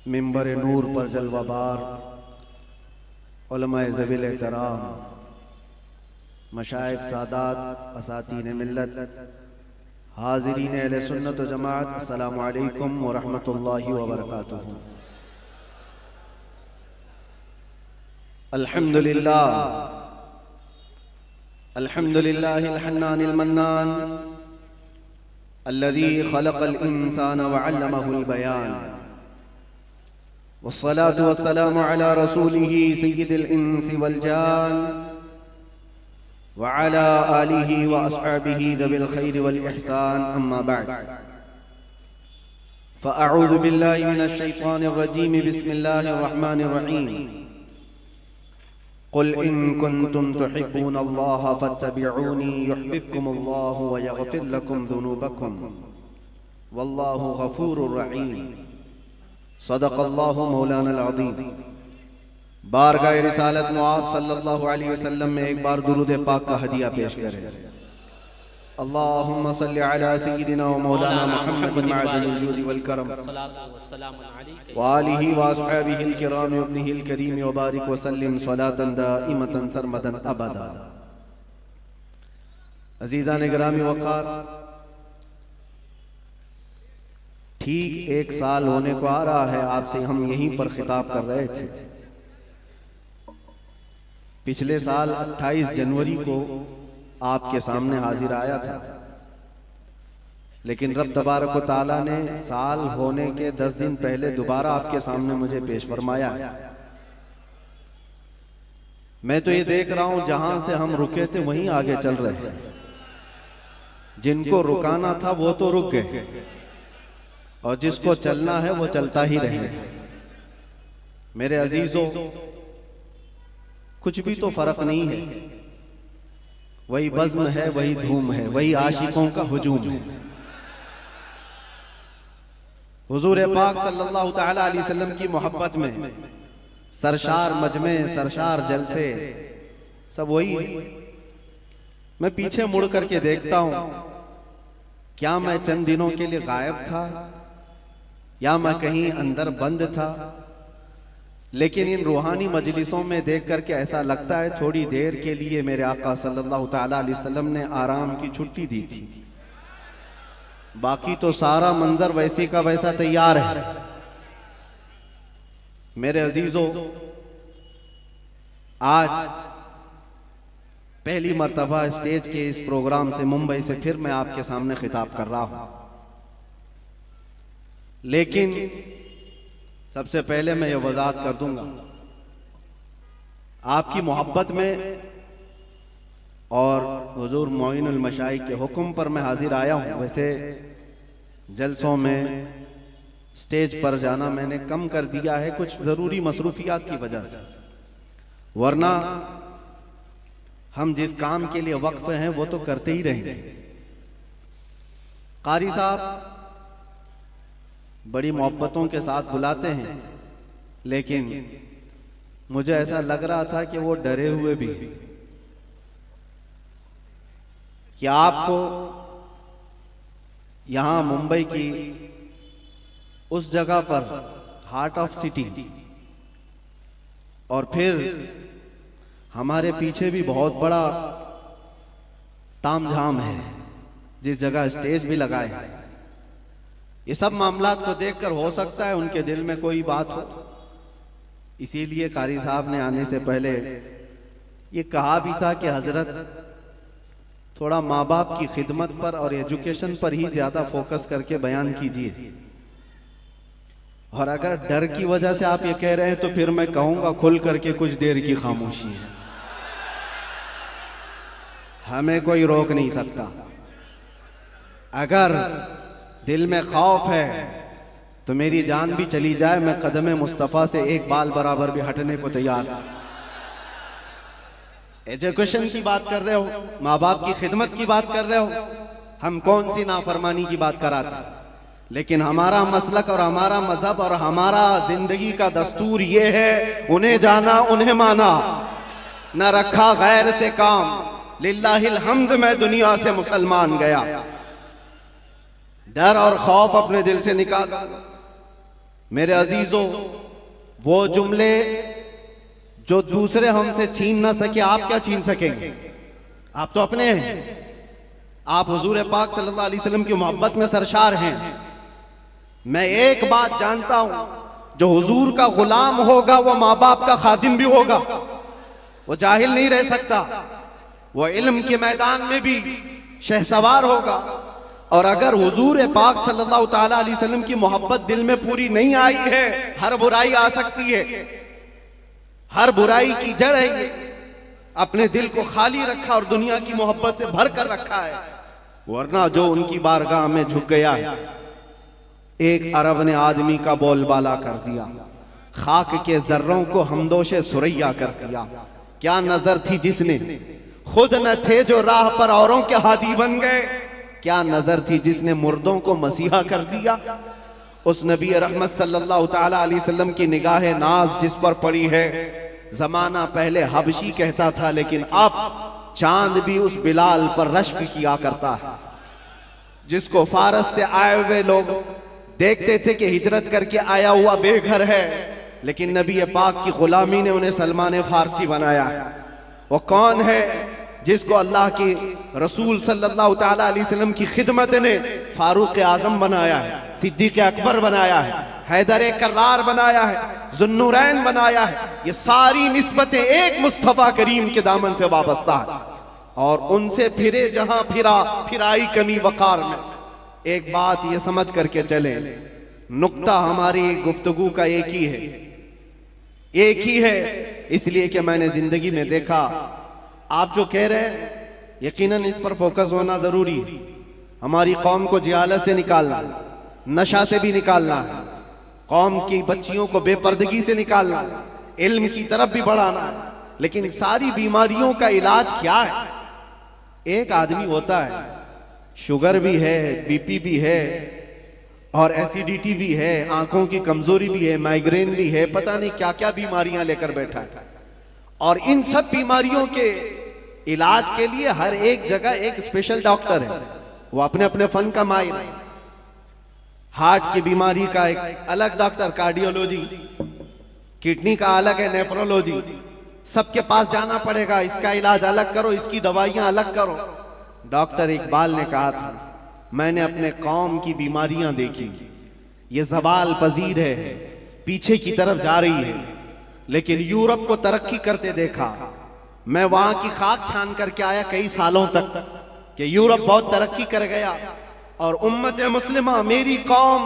मिंबर नूर पर जलवाबार उलमाए ज़वील एहतराम, मशाइख सादात, असातीन मिल्लत, हाज़रीन अहले सुन्नत व जमाअत, अस्सलामु अलैकुम व रहमतुल्लाहि व बरकातुहू। अल्हम्दुलिल्लाह अल्हम्दुलिल्लाहिल हन्नानिल मन्नान अल्लज़ी खलक़ल इंसान व अल्लमहुल बयान, वस्सलातु वस्सलामु अला रसूलिही सय्यिदिल इंसी वल जान व अला आलिही व अस्हाबिही ज़विल खैरि वल इहसान, अम्मा बअद। फ़अऊज़ु बिल्लाहि मिनश शैतानिर रजीम, बिस्मिल्लाहिर रहमानिर रहीम। क़ुल इन कुन्तुम तुहिब्बूनल्लाह फत्तबिऊनी युहब्बिबकुमुल्लाहु व यग़फिर लकुम ज़ुनूबकुम वल्लाहु गफ़ूरुर रहीम। सदक़ल्लाहु मौलानाल अज़ीम। बारगाह रिसालत मुआब सल्लल्लाहु अलैहि वसल्लम में एक बार दुरूद पाक का हदिया पेश करें। अल्लाहुम्मा सल्लि अला सय्यिदिना व मौलाना मुहम्मद मअदनिल जूदि वल करम व आलिहि व अस्हाबिहिल किराम व इब्निहिल करीम व बारिक व सल्लिम सलातन दाइमतन सरमदन अबदा। अज़ीज़ान गिरामी वक़ार, ठीक एक साल होने को आ रहा है आपसे हम यहीं पर खिताब कर रहे थे। पिछले साल 28 जनवरी को आपके सामने हाजिर आया था, लेकिन रब तबारक व तआला ने साल होने के 10 दिन पहले दोबारा आपके सामने मुझे पेश फरमाया। मैं तो ये देख रहा हूं जहां से हम रुके थे वहीं आगे चल रहे हैं। जिनको रुकाना था वो तो रुक गए और जिसको चलना है वो चलता ही रहे। मेरे अजीजों, कुछ भी तो फर्क नहीं है, वही बज़्म है, वही धूम है, वही आशिकों का हुजूम है। हुजूर पाक सल्लल्लाहु तआला अलैहि वसल्लम की मोहब्बत में सरशार मजमे, सरशार जलसे सब वही है। मैं पीछे मुड़ करके देखता हूं, क्या मैं चंद दिनों के लिए गायब था या मैं कहीं अंदर बंद था, लेकिन इन रूहानी मजलिसों में देख करके ऐसा लगता है थोड़ी देर के लिए मेरे आका सल्लल्लाहु तआला अलैहि वसल्लम ने आराम की छुट्टी दी थी। बाकी तो सारा मंजर वैसे का वैसा तैयार है। मेरे अजीजों, आज पहली मर्तबा स्टेज के इस प्रोग्राम से मुंबई से फिर मैं आपके सामने खिताब कर रहा हूं, लेकिन सबसे पहले मैं ये वजाहत कर दूंगा, आपकी मोहब्बत में और हुजूर मोइनुल मशाइख के हुक्म पर मैं हाजिर आया हूं। वैसे जलसों में स्टेज पर जाना मैंने कम कर दिया है कुछ जरूरी मसरूफियात की वजह से, वरना हम जिस काम के लिए वक्फ हैं वो तो करते ही रहेंगे। कारी साहब बड़ी मोहब्बतों के साथ बुलाते हैं, लेकिन मुझे ऐसा लग रहा था कि वो डरे हुए भी कि आपको यहां मुंबई की उस जगह पर हार्ट ऑफ सिटी और फिर हमारे पीछे भी बहुत बड़ा तामझाम है जिस जगह स्टेज भी लगाए हैं। ये सब मामलात को देखकर हो सकता है उनके दिल में कोई बात हो, इसीलिए कारी साहब ने आने से पहले ये कहा भी था कि हजरत थोड़ा माँ बाप की खिदमत पर और एजुकेशन पर ही ज्यादा फोकस करके बयान कीजिए। और अगर डर की वजह से आप ये कह रहे हैं तो फिर मैं कहूंगा खुल करके कुछ देर की खामोशी है, हमें कोई रोक नहीं सकता। अगर दिल में खौफ है तो मेरी जान भी चली जाए, मैं कदम मुस्तफा से एक बाल बराबर भी हटने को तैयार। एजुकेशन की बात कर रहे हो, माँ बाप की खिदमत की बात कर रहे हो, हम कौन सी नाफरमानी की बात कराते, लेकिन हमारा मसलक और हमारा मजहब और हमारा जिंदगी का दस्तूर ये है, उन्हें जाना उन्हें माना, न रखा गैर से काम। लिल्लाहिल हम्द, मैं दुनिया से मुसलमान गया। डर और खौफ अपने दिल से निकाल। मेरे अजीजों, वो जुमले जो दूसरे हमसे छीन ना सके, आप क्या छीन सकेंगे? आप तो अपने हैं। आप हुजूर पाक सल्लल्लाहु अलैहि वसल्लम की मोहब्बत में सरशार हैं। मैं एक बात जानता हूं, जो हुजूर का गुलाम होगा वो माँ बाप का खादिम भी होगा, वो जाहिल नहीं रह सकता, वो इल्म के मैदान में भी शहसवार होगा। और अगर हुजूर पाक सल्लल्लाहु ताला अलैहि वसल्लम की मोहब्बत दिल में पूरी नहीं आई है, हर बुराई आ सकती है, हर बुराई की जड़ है ये। अपने दिल को खाली रखा और दुनिया की मोहब्बत से भर कर रखा है, वरना जो उनकी बारगाह में झुक गया है, एक अरब ने आदमी का बोलबाला कर दिया, खाक के जर्रों को हमदोशे सुरैया कर दिया। क्या नजर थी जिसने, खुद न थे जो राह पर औरों के हादी बन गए। क्या नजर थी जिसने मुर्दों को मसीहा कर दिया। उस नबी रहमत सल्लल्लाहु ताला अलैहि वसल्लम की निगाह नाज जिस पर पड़ी है, जमाना पहले हबशी कहता था, लेकिन अब चांद भी उस बिलाल पर रश्क किया करता है, जिसको फारस से आए हुए लोग देखते थे कि हिजरत करके आया हुआ बेघर है, लेकिन नबी पाक की गुलामी ने उन्हें सलमान फारसी बनाया। वो कौन है? जिसको अल्लाह के रसूल सल्लल्लाहु ताला अलैहि वसल्लम की खिदमत ने फारूक आजम बनाया है, सिद्दीक अकबर बनाया है, हैदर कर्रार बनाया है, जुन्नूरैन बनाया है। ये सारी निस्बतें एक मुस्तफा करीम के दामन से वाबस्ता है, और उनसे फिरे जहां फिरा फिराई कमी वकार में। एक बात ये समझ करके चले, नुक्ता हमारी गुफ्तगू का एक ही है, एक ही है, इसलिए कि मैंने जिंदगी में देखा, आप जो कह रहे हैं यकीनन इस पर फोकस होना जरूरी है। हमारी कौम को जिहालत से निकालना, नशा से भी निकालना, कौम की बच्चियों को बेपर्दगी से निकालना, इल्म की तरफ भी बढ़ाना, लेकिन सारी बीमारियों का इलाज क्या है? एक आदमी होता है, शुगर भी है, बीपी भी है, और एसिडिटी भी है, आंखों की कमजोरी भी है, माइग्रेन भी है, पता नहीं क्या क्या बीमारियां लेकर बैठा है। और इन सब बीमारियों के इलाज के लिए हर एक जगह एक स्पेशल डॉक्टर है, वो अपने अपने फन का माहिर है। हार्ट की बीमारी का एक अलग डॉक्टर, कार्डियोलॉजी, किडनी का अलग है, नेफ्रोलॉजी, सबके पास जाना पड़ेगा, इसका इलाज अलग करो, इसकी दवाइयां अलग करो। डॉक्टर इकबाल ने कहा था, मैंने अपने कौम की बीमारियां देखी, ये ज़वाल पजीर है, पीछे की तरफ जा रही है, लेकिन यूरोप को तरक्की करते देखा। मैं वहां की खाक छान करके आया कई सालों तक कि यूरोप बहुत तरक्की कर गया, और उम्मत मुस्लिमा, मेरी कौम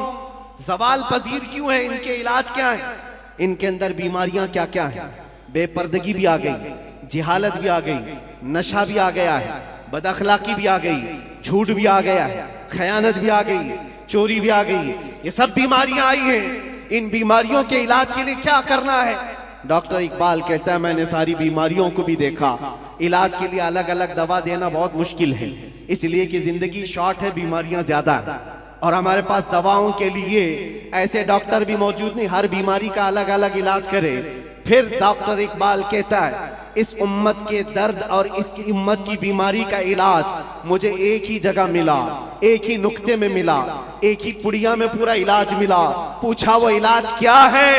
ज़वाल पजीर क्यों है, इनके इलाज क्या है, इनके अंदर बीमारियां क्या क्या है। बेपर्दगी भी आ गई, जिहालत भी आ गई, नशा भी आ गया है, बदअखलाकी भी आ गई, झूठ भी आ गया है, खयानत भी आ गई, चोरी भी आ गई, ये सब बीमारियां आई हैं। इन बीमारियों के इलाज के लिए क्या करना है? डॉक्टर इकबाल कहता है, मैंने सारी बीमारियों को भी देखा, इलाज के लिए अलग अलग दवा देना बहुत मुश्किल है, इसलिए कि जिंदगी शॉर्ट है, बीमारियां ज्यादा है, और हमारे पास दवाओं के लिए ऐसे डॉक्टर भी मौजूद नहीं, हर बीमारी का अलग अलग इलाज करे। फिर डॉक्टर इकबाल कहता है, इस उम्मत के दर्द और इसकी उम्मत की बीमारी का इलाज मुझे एक ही जगह मिला, एक ही नुक्ते में मिला, एक ही पुड़िया में पूरा इलाज मिला। पूछा वो इलाज क्या है?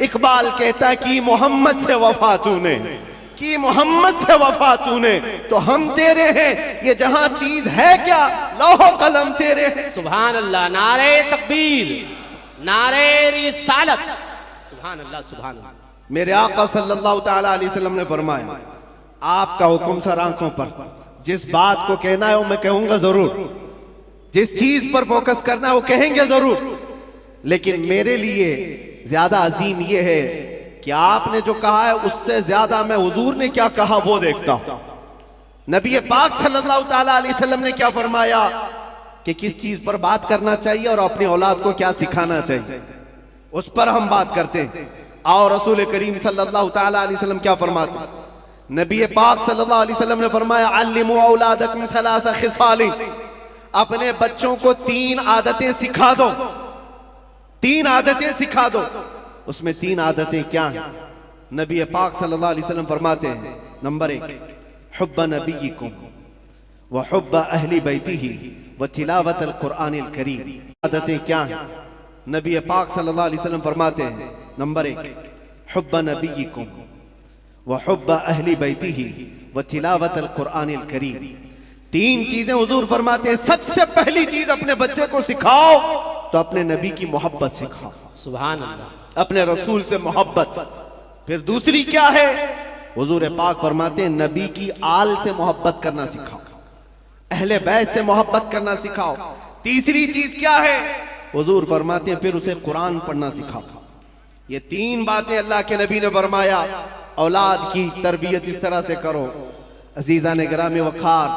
इकबाल कहता है कि मोहम्मद से वफा तूने, कि मोहम्मद से वफा तूने, तो हम तेरे हैं, ये जहां चीज है क्या, लौह कलम तेरे हैं। सुभान अल्लाह, नारे तकबीर, नारे रिसालत, सुभान अल्लाह, सुभान अल्लाह। मेरे आका सल्लल्लाहु ताला अलैहि वसल्लम ने फरमाया, आपका हुक्म सर आंखों पर, जिस बात को कहना है वो मैं कहूंगा जरूर, जिस चीज पर फोकस करना है वो कहेंगे जरूर, लेकिन मेरे लिए ज्यादा अजीम ये है कि आपने जो कहा है उससे ज्यादा मैं हुजूर ने क्या कहा वो देखता हूं। नबी पाक सल्लल्लाहु ताला अलैहि वसल्लम ने क्या फरमाया कि किस चीज पर बात करना चाहिए और अपनी औलाद को क्या सिखाना चाहिए, उस पर हम बात करते हैं। और रसूल करीम सल्लल्लाहु ताला अलैहि वसल्लम क्या फरमाते? नबी पाक सल्लल्लाहु अलैहि वसल्लम ने फरमाया, अल्लिमू औलादकुम सलासा खिसालिन, अपने बच्चों को 3 आदतें सिखा दो, 3 आदतें सिखा दो। उसमें 3 आदतें क्या हैं? नबी पाक सल्लल्लाहु अलैहि वसल्लम फरमाते हैं, नंबर 1, हुब्ब नबीयिकुम व हुब्ब अहली बैतिही व तिलावत अल कुरानिल करीम। आदतें क्या हैं? नबी पाक सल्लल्लाहु अलैहि वसल्लम फरमाते हैं, नंबर 1 हुब्ब नबीयिकुम व हुब्ब अहली बैतिही व तिलावत अल कुरान अल करीम। 3 चीजें हुजूर फरमाते हैं, सबसे पहली चीज अपने बच्चे को सिखाओ तो अपने नबी की मोहब्बत सिखाओ, सुभान अल्लाह, अपने रसूल से मोहब्बत। फिर दूसरी क्या है, हुजूर पाक फरमाते हैं नबी की आल से मोहब्बत करना सिखाओ, अहले बैत से मोहब्बत करना सिखाओ। तीसरी चीज क्या है, हुजूर फरमाते हैं फिर उसे कुरान पढ़ना सिखाओ। ये 3 बातें अल्लाह के नबी ने फरमाया, औलाद की तरबियत इस तरह से करो। अजीजा ने गिरामी वखार,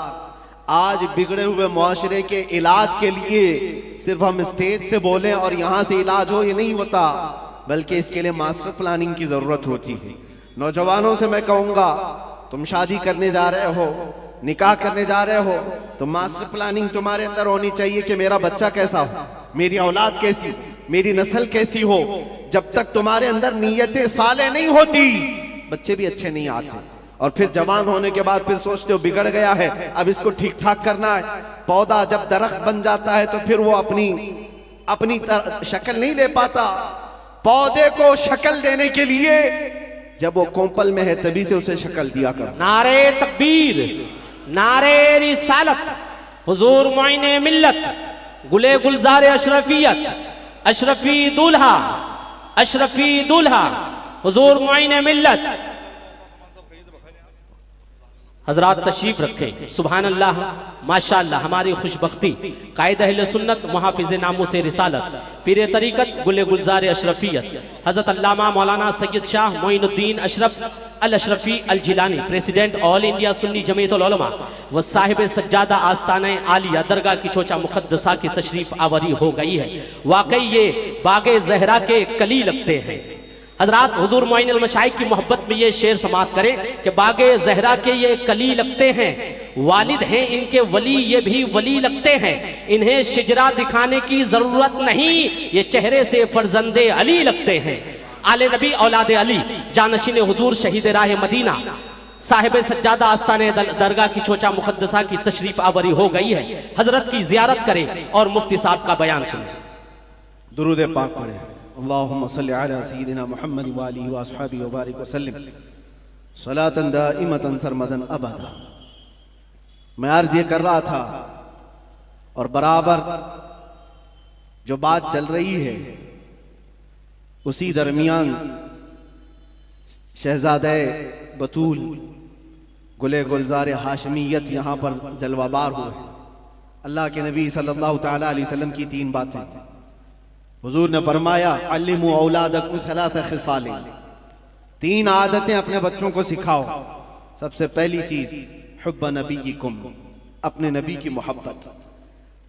आज बिगड़े हुए मुआशरे के इलाज के लिए सिर्फ हम स्टेज से बोलें और यहां से इलाज हो, ये नहीं होता, बल्कि इसके लिए मास्टर प्लानिंग की जरूरत होती है। नौजवानों से मैं कहूंगा, तुम शादी करने जा रहे हो, निकाह करने जा रहे हो, तो मास्टर प्लानिंग तुम्हारे अंदर होनी चाहिए कि मेरा बच्चा कैसा हो, मेरी औलाद कैसी, मेरी नस्ल कैसी हो। जब तक तुम्हारे अंदर नीयतें साले नहीं होती, बच्चे भी अच्छे नहीं आते। और फिर जवान होने के बाद फिर सोचते हो बिगड़ गया है, अब इसको ठीक ठाक करना है। पौधा जब दरख्त बन जाता है तो फिर वो अपनी शक्ल नहीं ले पाता। पौधे को शक्ल देने के लिए जब वो कोंपल में है तभी से उसे शक्ल दिया करो। नारे तकबीर, नारे रिसालत, हुजूर मुइने मिल्लत, गुले गुलजार अशरफियत, अशरफी दूल्हा, अशरफी दूल्हा, हुजूर मुइने मिल्लत। हजरात तशरीफ रखें। सुभान अल्लाह, माशाअल्लाह, हमारी खुशबख्ती कायद अहले सुन्नत मुहाफिज नामूस रिसालत पीर तरीकत गुले गुलजार अशरफियत हजरत अल्लामा मौलाना Syed Shah Moinuddin Ashraf al Ashrafi al Jilani, president All India Sunni Jamiyatul Ulama व साहिब सज्जादा आस्ताना आलिया दरगाह की चोचा मुकद्दसा की तशरीफ आवरी हो गई है। वाकई ये बागे जहरा के कली लगते हैं। हजरात हुजूर मुइनुल मशाइख की मोहब्बत में ये शेर समात करें कि बागे जहरा के ये कली लगते हैं, वालिद हैं इनके वली, ये भी वली लगते हैं, इन्हें शिजरा दिखाने की जरूरत नहीं, ये चेहरे से फरजंदे अली लगते हैं। आले नबी औलादे अली, जानशीन हुजूर शहीद राह मदीना, साहिब सज्जादा आस्ताने दरगाह की चोचा मुकद्दसा की तशरीफ आवरी हो गई है। हजरत की जियारत करें और मुफ्ती साहब का बयान सुनें। दुरूद पाक पढ़ें। अल्लाहुम्मा सल्लि अला सय्यिदिना मुहम्मद व आलिहि व अस्हाबिहि व बारिक व सल्लिम सलातन दाइमतन सरमदन अबदा। मैं अर्ज ये कर रहा था और बराबर जो बात चल रही है उसी दरमियान शहजादे बतूल गुले गुलजार हाशमियत यहाँ पर जलवाबार हुए। अल्लाह के नबी सल्लल्लाहु तआला अलैहि वसल्लम की 3 बातें हुजूर ने फरमाया, अल्लिमू औलादकुम सलासा खिसाल, 3 आदतें अपने बच्चों को सिखाओ। सबसे पहली चीज हुब्ब नबीयिकुम, अपने नबी की मोहब्बत।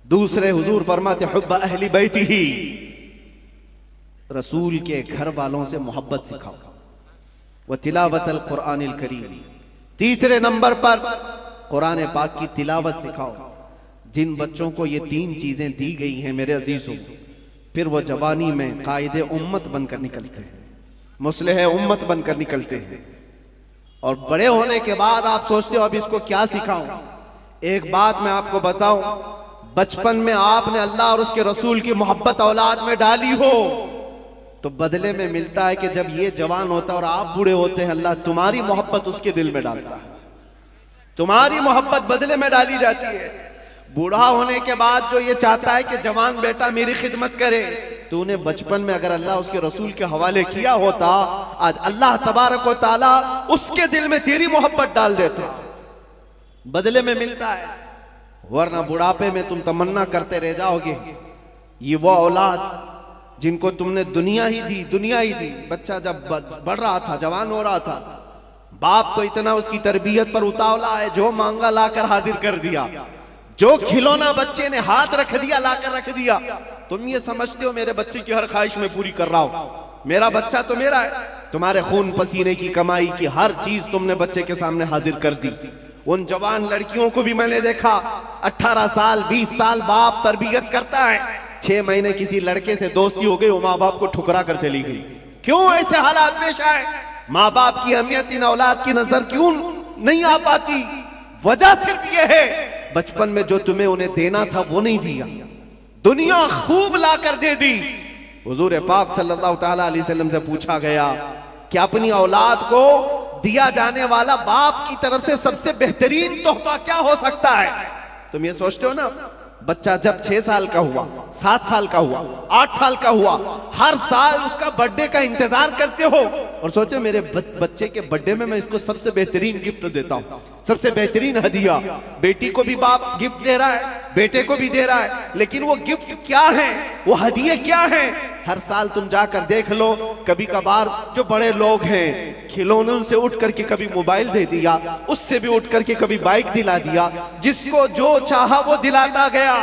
दूसरे हुजूर फरमाते हुब्ब अहली बैतिही, रसूल के घर वालों से मोहब्बत सिखाओ। व तिलावत अल कुरान अल करीम, तीसरे नंबर पर कुरान पाक की तिलावत सिखाओ। जिन बच्चों को ये 3 चीजें दी गई हैं मेरे अजीजों, फिर वो जवानी में कायदे उम्मत बनकर निकलते हैं, मुस्लिह उम्मत बनकर निकलते हैं। और बड़े होने के बाद आप सोचते हो अब इसको क्या सिखाऊं। एक बात मैं आपको बताऊं, बचपन में आपने अल्लाह और उसके रसूल की मोहब्बत औलाद में डाली हो तो बदले में मिलता है कि जब ये जवान होता है और आप बूढ़े होते हैं, अल्लाह तुम्हारी मोहब्बत उसके दिल में डालता है, तुम्हारी मोहब्बत बदले में डाली जाती है। बूढ़ा होने के बाद जो ये चाहता है कि जवान बेटा मेरी खिदमत करे, तूने बचपन में अगर अल्लाह उसके रसूल के हवाले किया होता, आज अल्लाह तबारक व तआला उसके दिल में तेरी मोहब्बत डाल देता, बदले में मिलता है। वरना बुढ़ापे में तुम तमन्ना करते रह जाओगे। ये वो औलाद जिनको तुमने दुनिया ही दी। बच्चा जब बढ़ रहा था, जवान हो रहा था, बाप तो इतना उसकी तरबियत पर उतावला है, जो मांगा लाकर हाजिर कर दिया, जो खिलौना बच्चे ने हाथ रख दिया लाकर रख दिया। तुम ये समझते हो मेरे बच्चे की हर ख्वाहिश में पूरी कर रहा हूं, मेरा बच्चा तो मेरा है। तुम्हारे खून पसीने की कमाई की हर चीज तुमने बच्चे के सामने हाजिर कर दी। उन जवान लड़कियों को भी मैंने देखा, 18 साल 20 साल बाप तरबियत करता है, 6 महीने किसी लड़के से दोस्ती हो गई, वो माँ बाप को ठुकरा कर चली गई। क्यों ऐसे हालात पेश आए? माँ बाप की अहमियत इन औलाद की नजर क्यों नहीं आ पाती? वजह सिर्फ ये है, बचपन में जो तुम्हें उन्हें देना था वो नहीं दिया, दुनिया खूब लाकर दे दी, हुजूर पाक सल्लल्लाहु ताला अलैहि वसल्लम से पूछा गया कि अपनी औलाद को दिया जाने वाला बाप की तरफ से सबसे बेहतरीन तोहफा क्या हो सकता है। तुम ये सोचते हो ना, बच्चा जब 6 साल का हुआ, 7 साल का हुआ, 8 साल का हुआ, हर साल उसका बर्थडे का इंतजार करते हो और सोचते हो मेरे बच्चे के बर्थडे में मैं इसको सबसे बेहतरीन गिफ्ट देता हूं, सबसे बेहतरीन हदिया। बेटी को भी बाप गिफ्ट दे रहा है, बेटे को भी दे रहा है, लेकिन वो गिफ्ट क्या है, वो हदिये क्या है। हर साल तुम जाकर देख लो, कभी कभार जो बड़े लोग हैं खिलौनों से उठ करके कभी मोबाइल दे दिया, उससे भी उठ करके कभी बाइक दिला दिया, जिसको जो चाहा वो दिलाता गया।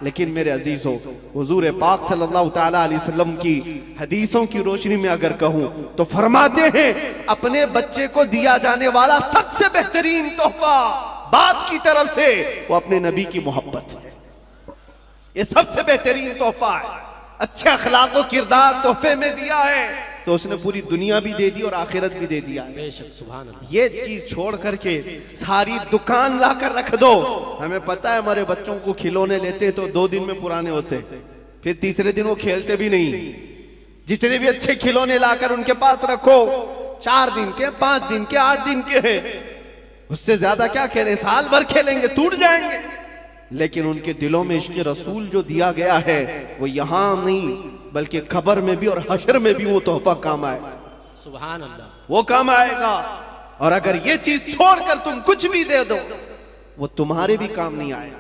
लेकिन मेरे अजीजों, हुजूर पाक सल्लल्लाहु ताला अलैहि वसल्लम की हदीसों की रोशनी में अगर कहूं तो फरमाते हैं अपने बच्चे को दिया जाने वाला सबसे बेहतरीन तोहफा बाप की तरफ से वो अपने नबी की मोहब्बत है। ये सबसे बेहतरीन तोहफा है। अच्छे अखलाक व किरदार तोहफे में दिया है तो उसने पूरी दुनिया भी दे दी और आखिरत भी दे दिया। बेशक सुभान अल्लाह। ये चीज छोड़ करके सारी दुकान लाकर रख दो। हमें पता है हमारे बच्चों को खिलौने लेते तो 2 दिन में पुराने होते, फिर तीसरे दिन वो खेलते भी नहीं। जितने भी अच्छे खिलौने लाकर उनके पास रखो, 4 दिन के, 5 दिन के, 8 दिन के हैं, उससे ज्यादा क्या खेले, साल भर खेलेंगे, टूट जाएंगे। लेकिन उनके दिलों में इश्क़ रसूल जो दिया गया है वो यहां नहीं बल्कि खबर में भी और हशर में भी वो तोहफा काम आएगा। सुभान अल्लाह, वो काम आएगा। और अगर ये चीज छोड़कर तुम कुछ भी दे दो वो तुम्हारे भी काम नहीं आएगा।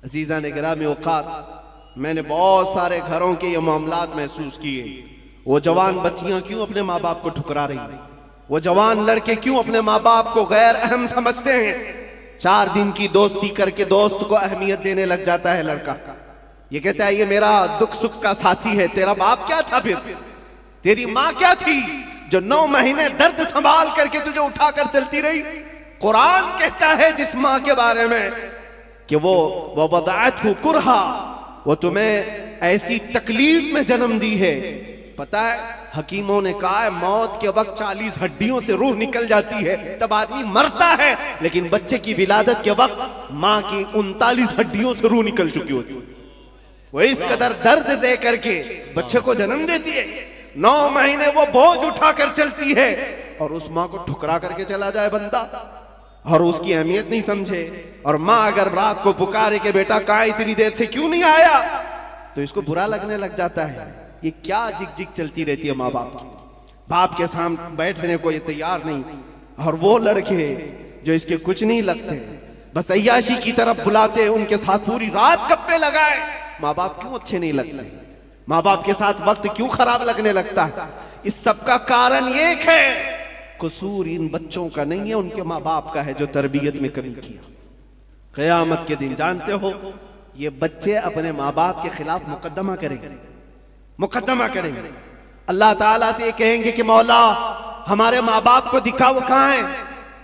अजीजा ने गिरामी औकात, मैंने बहुत सारे घरों के ये मामलात महसूस किए। वो जवान बच्चियां क्यों अपने माँ बाप को ठुकरा रही, वो जवान लड़के क्यों अपने माँ बाप को गैर अहम समझते हैं। 4 दिन की दोस्ती करके दोस्त को अहमियत देने लग जाता है लड़का। ये कहता है ये मेरा दुख सुख का साथी है। तेरा बाप क्या था, फिर तेरी माँ क्या थी जो 9 महीने दर्द संभाल करके तुझे उठाकर चलती रही। कुरान कहता है जिस माँ के बारे में कि वो वदाअत कुरहा, वो तुम्हें ऐसी तकलीफ में जन्म दी है। पता है हकीमों ने कहा है मौत के वक्त 40 हड्डियों से रूह निकल जाती है तब आदमी मरता है, लेकिन बच्चे की विलादत के वक्त माँ की 39 हड्डियों से रूह निकल चुकी होती है। वो इस कदर दर्द दे करके बच्चे को जन्म देती है। 9 महीने वो बोझ उठाकर चलती है और उस माँ को ठुकरा करके चला जाए बंदा और उसकी अहमियत नहीं समझे। और माँ अगर रात को पुकारे के बेटा कहाँ इतनी देर से क्यों नहीं आया, तो इसको बुरा लगने लग जाता है। ये क्या जिग जिग चलती रहती है माँ बाप की। बाप के सामने बैठने को ये तैयार नहीं। और वो लड़के जो इसके कुछ नहीं लगते, बस अय्याशी की तरफ बुलाते, उनके साथ पूरी रात गप्पे लगाए। माँ बाप क्यों अच्छे नहीं लगते, माँ बाप के साथ वक्त क्यों खराब लगने लगता है। इस सब का कारण एक है, कसूर इन बच्चों का नहीं है, उनके माँ बाप का है जो तरबियत में कमी किया। क़यामत के दिन जानते हो ये बच्चे अपने माँ बाप के खिलाफ मुकदमा करेंगे, मुकदमा करेंगे। अल्लाह ताला से ये कहेंगे कि मौला हमारे माँ बाप को दिखा, वो कहाँ है।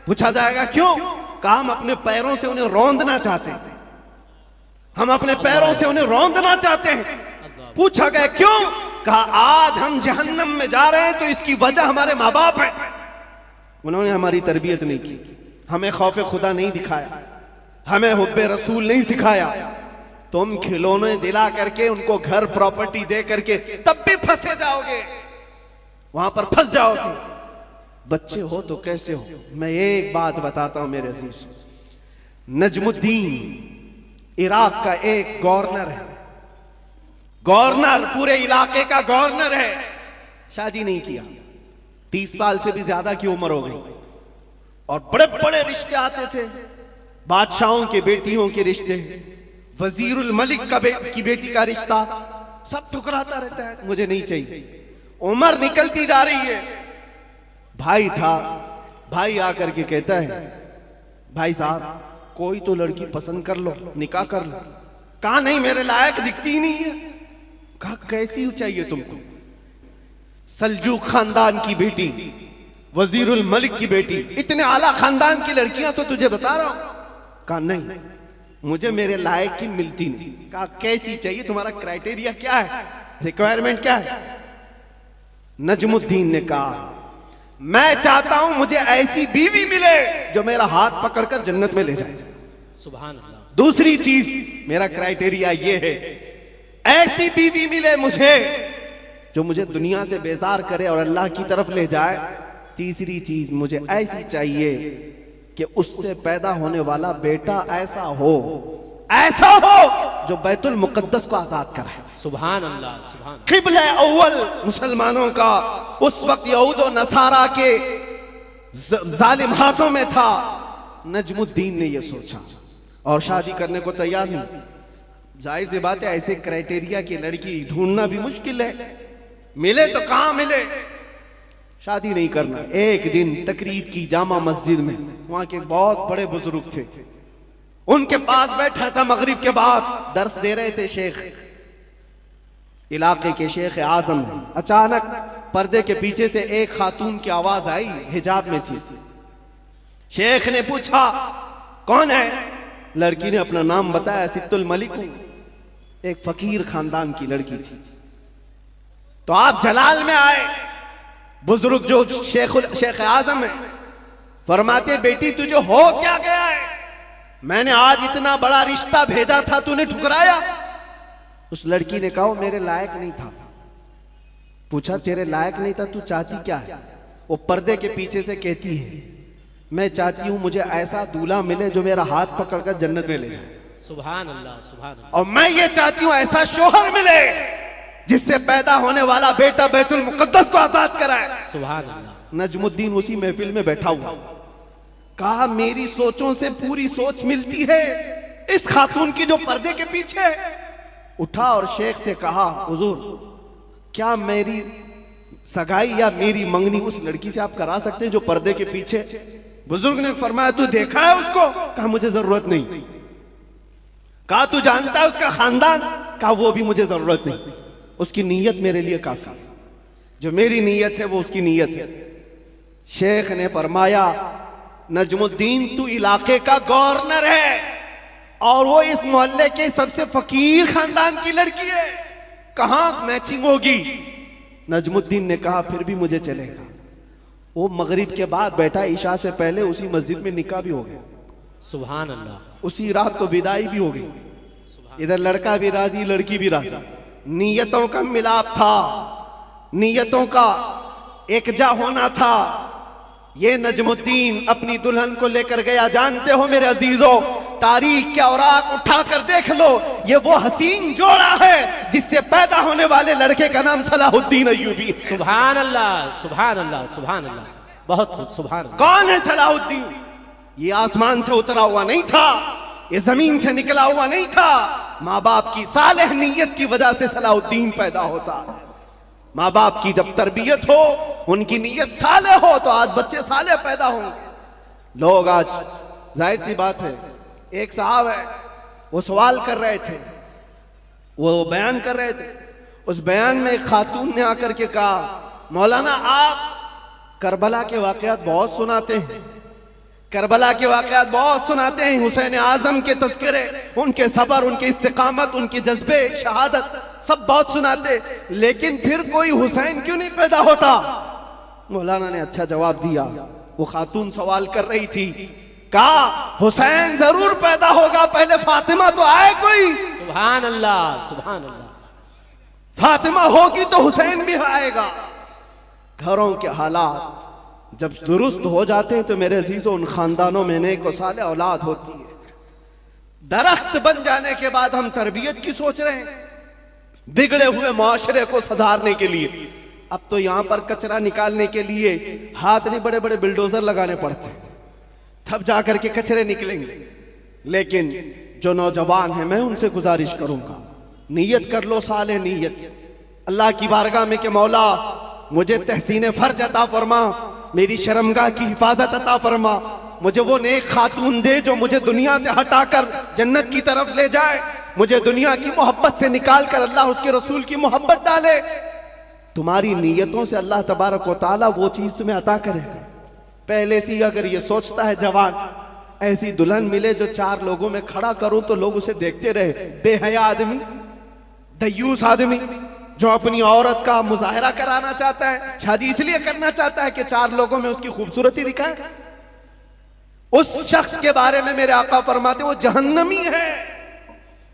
पूछा जाएगा क्यों, कहा हम अपने पैरों से उन्हें रौंदना चाहते हैं, हम अपने पैरों से उन्हें रौंदना चाहते हैं। पूछा गया क्यों, कहा आज हम जहन्नम में जा रहे हैं तो इसकी वजह हमारे माँ बाप है। उन्होंने हमारी तरबियत नहीं की, हमें खौफ खुदा नहीं दिखाया, हमें हुब्बे रसूल नहीं सिखाया। तुम खिलौने दिला करके उनको घर प्रॉपर्टी दे करके तब भी फंसे जाओगे, वहां पर फंस जाओगे। बच्चे हो तो कैसे हो। मैं एक बात बताता हूं मेरे अजीज, नजमुद्दीन इराक का एक गवर्नर है, गवर्नर पूरे इलाके का गवर्नर है, शादी नहीं किया, 30 साल से भी ज्यादा की उम्र हो गई। और बड़े बड़े रिश्ते आते थे, बादशाहों के बेटियों के रिश्ते, वजीरुल मलिक की बेटी का रिश्ता, सब ठुकराता रहता है, मुझे नहीं चाहिए। उम्र निकलती जा रही है। भाई था, भाई आकर के कहता है भाई साहब कोई तो लड़की पसंद कर लो, निकाह कर लो। कहा नहीं मेरे लायक दिखती ही नहीं है। कहा कैसी चाहिए तुमको। सल्जूक खानदान की बेटी, वजीरुल मलिक की बेटी, इतने आला खानदान की लड़कियां तो तुझे बता रहा हूं। कहा नहीं मुझे मेरे लायक की मिलती नहीं। कहा कैसी चाहिए, तुम्हारा क्राइटेरिया क्या है, रिक्वायरमेंट क्या है। नजमुद्दीन ने कहा मैं चाहता हूं मुझे ऐसी बीवी मिले जो मेरा हाथ पकड़कर जन्नत में ले जाए। सुभान अल्लाह। दूसरी चीज मेरा क्राइटेरिया ये है, ऐसी बीवी मिले मुझे जो मुझे दुनिया से बेजार करे और अल्लाह की तरफ ले जाए। तीसरी चीज मुझे ऐसी चाहिए कि उससे पैदा होने वाला बेटा ऐसा हो जो बैतुल मुकद्दस को आजाद कराए। सुभान अल्लाह, सुभान। किबला अव्वल मुसलमानों का उस वक्त यहूद और नसारा के जालिम हाथों में था। नजमुद्दीन ने यह सोचा और शादी करने को तैयार नहीं। जाहिर सी बात है, ऐसे क्राइटेरिया की लड़की ढूंढना भी मुश्किल है, मिले तो कहां मिले। शादी नहीं करना। एक दिन तकरीर की जामा मस्जिद में, वहां के बहुत बड़े बुजुर्ग थे, उनके पास बैठा था। मगरिब के बाद दर्स दे रहे थे शेख, इलाके के शेख आजम। अचानक पर्दे के पीछे से एक खातून की आवाज आई, हिजाब में थी। शेख ने पूछा कौन है? लड़की ने अपना नाम बताया, सित्तुल मलिक हूं, एक फकीर खानदान की लड़की थी। तो आप जलाल में आए। बुजुर्ग जो शेख आजम है फरमाते, बेटी तुझे हो क्या गया है? मैंने आज इतना बड़ा रिश्ता भेजा था, तूने ठुकराया। उस लड़की ने कहा मेरे लायक नहीं था। पूछा तेरे लायक नहीं था, तू चाहती क्या है? वो पर्दे के पीछे से कहती है, मैं चाहती हूं मुझे ऐसा दूल्हा मिले जो मेरा हाथ पकड़कर जन्नत में ले जाए। सुभान अल्लाह, सुभान अल्लाह। और मैं ये चाहती हूं ऐसा शोहर मिले जिससे पैदा होने वाला बेटा बैतुल मुकद्दस को आजाद कराए। सुभान अल्लाह। नजमुद्दीन उसी महफिल में बैठा हुआ, कहा मेरी सोचों से पूरी सोच मिलती है इस खातून की जो पर्दे के पीछे। उठा और शेख से कहा, हुजूर क्या मेरी सगाई या मेरी मंगनी उस लड़की से आप करा सकते हैं जो पर्दे के पीछे? बुजुर्ग ने फरमाया तू देखा है उसको? कहा मुझे जरूरत नहीं। कहा तू जानता है उसका खानदान? कहा वो भी मुझे जरूरत नहीं, उसकी नीयत मेरे लिए काफी है। जो मेरी नीयत है वो उसकी नीयत है। शेख ने फरमाया, नजमुद्दीन तू इलाके का गवर्नर है और वो इस मोहल्ले के सबसे फकीर खानदान की लड़की है, कहां मैचिंग होगी? नजमुद्दीन ने कहा फिर भी मुझे चलेगा। वो मगरिब के बाद बैठा, ईशा से पहले उसी मस्जिद में निकाह भी हो गया। सुभान अल्लाह। उसी रात को विदाई भी हो गई। इधर लड़का भी राजी, लड़की भी राजी। नीयतों का मिलाप था, नीयतों का एकजा होना था। ये नजमुद्दीन अपनी दुल्हन को लेकर गया। जानते हो मेरे अजीजों, तारीख के औराक उठाकर देख लो, ये वो हसीन जोड़ा है जिससे पैदा होने वाले लड़के का नाम सलाहुद्दीन अय्यूबी। सुभान अल्लाह, सुभान अल्लाह, सुभान अल्लाह। बहुत खूब, सुभान अल्लाह। कौन है सलाहुद्दीन? ये आसमान से उतरा हुआ नहीं था, ये जमीन से निकला हुआ नहीं था। माँ बाप की सालेह नीयत की वजह से सलाहुद्दीन पैदा होता है। माँ बाप की जब तरबियत हो, उनकी नीयत साले हो, तो आज बच्चे साले पैदा होंगे। लोग आज, जाहिर सी बात है, एक साहब है वो सवाल कर रहे थे, वो बयान कर रहे थे। उस बयान में एक खातून ने आकर के कहा, मौलाना आप करबला के वाकयात बहुत सुनाते हैं, करबला के वाकयात बहुत सुनाते हैं, हुसैन आजम के तज़किरे, उनके सबर, उनके इस्तिकामत, उनके जज्बे शहादत सब बहुत सुनाते, लेकिन फिर कोई हुसैन क्यों नहीं पैदा होता? मौलाना ने अच्छा जवाब दिया। वो खातून सवाल कर रही थी, कहा हुसैन जरूर पैदा होगा, पहले फातिमा तो आए कोई। सुभान अल्लाह, सुभान अल्लाह। फातिमा होगी तो हुसैन भी आएगा। घरों के हालात जब दुरुस्त हो जाते हैं तो मेरे अजीजों, उन खानदानों में नेक और सालेह औलाद होती है। दरख्त बन जाने के बाद हम तरबियत की सोच रहे हैं, बिगड़े हुए मुआशरे को सुधारने के लिए। अब तो यहां पर कचरा निकालने के लिए हाथ नहीं, बड़े बड़े बिल्डोजर लगाने पड़ते, तब जाकर के कचरे निकलेंगे। लेकिन जो नौजवान है, मैं उनसे गुजारिश करूंगा, नीयत कर लो साले नीयत अल्लाह की बारगाह में कि मौला मुझे तहसीन फर्ज अता फरमा, मेरी शर्मगाह की हिफाजत अता फरमा, मुझे वो नेक खातून दे जो मुझे दुनिया से हटाकर जन्नत की तरफ ले जाए, मुझे दुनिया की मोहब्बत से निकाल कर अल्लाह उसके रसूल की मोहब्बत डाले। तुम्हारी नीयतों से अल्लाह तबारक व तआला वो चीज तुम्हें अता करेगा। पहले से अगर ये सोचता है जवान, ऐसी दुल्हन मिले जो चार लोगों में खड़ा करूं तो लोग उसे देखते रहे, बेहया आदमी, दयूस आदमी जो अपनी औरत का मुजाहरा कराना चाहता है, शादी इसलिए करना चाहता है कि चार लोगों में उसकी खूबसूरती दिखाए, उस शख्स के बारे में मेरे आका फरमाते वो जहन्नमी है,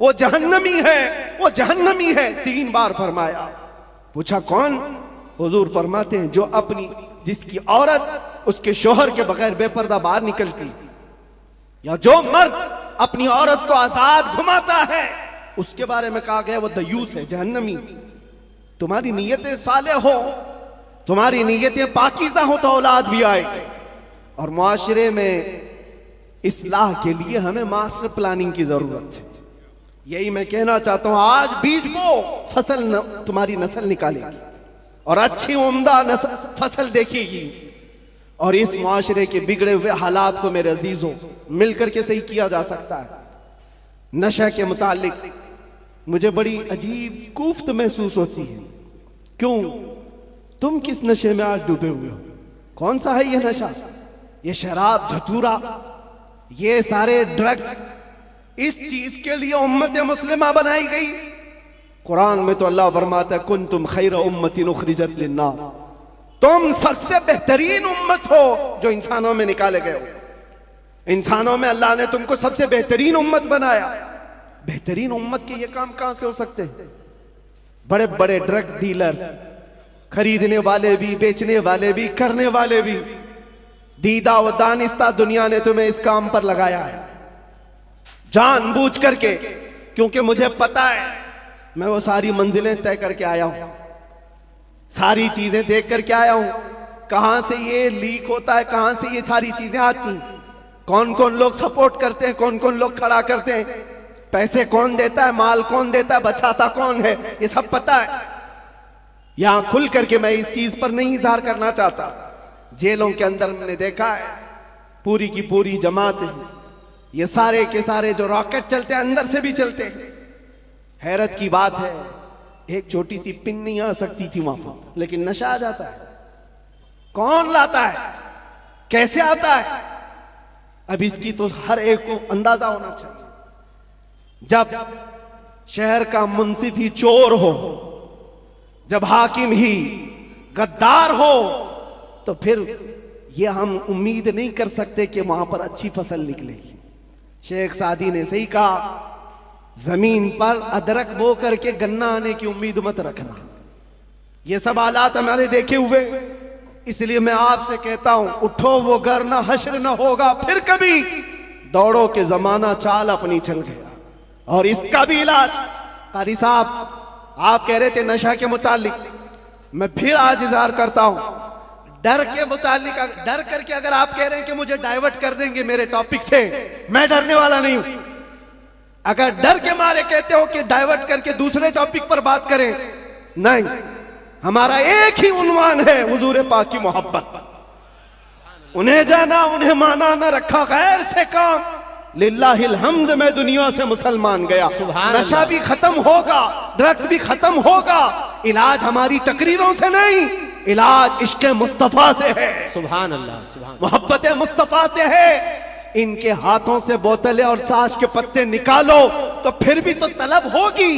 वो जहन्नमी है, वो जहन्नमी है। 3 बार फरमाया। पूछा कौन? हुजूर फरमाते हैं जो अपनी जिसकी औरत उसके शोहर के बगैर बेपर्दा बाहर निकलती, या जो मर्द अपनी औरत को आजाद घुमाता है, उसके बारे में कहा गया वो दयूस है, जहन्नमी। तुम्हारी नीयतें साले हो, तुम्हारी नीयतें पाकीज़ा हो तो औलाद भी आएगी। और मुआशरे में इस्लाह के लिए हमें मास्टर प्लानिंग की जरूरत है। यही मैं कहना चाहता हूं, आज बीज बो, फसल तुम्हारी नस्ल निकालेगी और अच्छी उम्दा फसल देखेगी। और इस मुआशरे के बिगड़े हुए हालात को मेरे अजीजों मिलकर के सही किया जा सकता है। नशा के मुतालिक मुझे बड़ी अजीब कुफ्त महसूस होती है। क्यों? तुम किस नशे में आज डूबे हुए हो? कौन सा है ये नशा? ये शराब, धतूरा, ये सारे ड्रग्स, इस चीज के लिए उम्मत मुस्लिमा बनाई गई। कुरान में तो अल्लाह फरमाता है कुंतुम खैर उम्मतिन उखरिजत लिन्नास, तुम सबसे बेहतरीन उम्मत हो जो इंसानों में निकाले गए हो। इंसानों में अल्लाह ने तुमको सबसे बेहतरीन उम्मत बनाया। बेहतरीन उम्मत के ये काम कहां से हो सकते हैं? बड़े बड़े ड्रग डीलर, खरीदने वाले भी, बेचने वाले भी, करने वाले भी, दीदा व दानिस्ता दुनिया ने तुम्हें इस काम पर लगाया है जानबूझ करके, क्योंकि मुझे पता है मैं वो सारी मंजिलें तय करके आया हूं, सारी चीजें देख करके आया हूं, कहां से ये लीक होता है, कहां से ये सारी चीजें आती, कौन कौन लोग सपोर्ट करते हैं, कौन कौन लोग खड़ा करते हैं, पैसे कौन देता है, माल कौन देता है, बचाता कौन है, ये सब पता है। यहां खुल करके मैं इस चीज पर नहीं इजहार करना चाहता। जेलों के अंदर मैंने देखा है पूरी की पूरी जमात है, ये सारे के सारे जो रॉकेट चलते हैं अंदर से भी चलते हैं। हैरत की बात है, एक छोटी सी पिन नहीं आ सकती थी वहां पर, लेकिन नशा आ जाता है। कौन लाता है, कैसे आता है? अब इसकी तो हर एक को अंदाजा होना चाहिए। जब शहर का मुंसिफ ही चोर हो, जब हाकिम ही गद्दार हो, तो फिर ये हम उम्मीद नहीं कर सकते कि वहां पर अच्छी फसल निकलेगी। शेख सादी ने सही कहा, जमीन पर अदरक बो करके गन्ना आने की उम्मीद मत रखना। ये सब हालात हमारे देखे हुए, इसलिए मैं आपसे कहता हूं उठो वो घर ना हश्र ना होगा फिर कभी, दौड़ो के जमाना चाल अपनी चल गया। और इसका भी इलाज, कारी साहब आप कह रहे थे नशा के मुतालिक, मैं फिर आज इजहार करता हूं डर के मुतालिक। डर करके अगर आप कह रहे हैं कि मुझे डाइवर्ट कर देंगे मेरे टॉपिक से, मैं डरने वाला नहीं हूं। अगर डर के मारे कहते हो कि डाइवर्ट करके दूसरे टॉपिक पर बात करें, नहीं, हमारा एक ही उन्वान है, हुजूर पाक की मोहब्बत। उन्हें जाना, उन्हें माना, न रखा गैर से काम। लिल्लाहिल हम्द, मैं दुनिया से मुसलमान गया। नशा भी खत्म होगा, ड्रग्स भी खत्म होगा। इलाज हमारी तकरीरों से नहीं, इलाज इश्क मुस्तफा से है। सुभान अल्लाह, सुभान, मोहब्बत मुस्तफा से है। इनके हाथों से बोतलें और ताश के पत्ते निकालो तो फिर भी तो तलब होगी,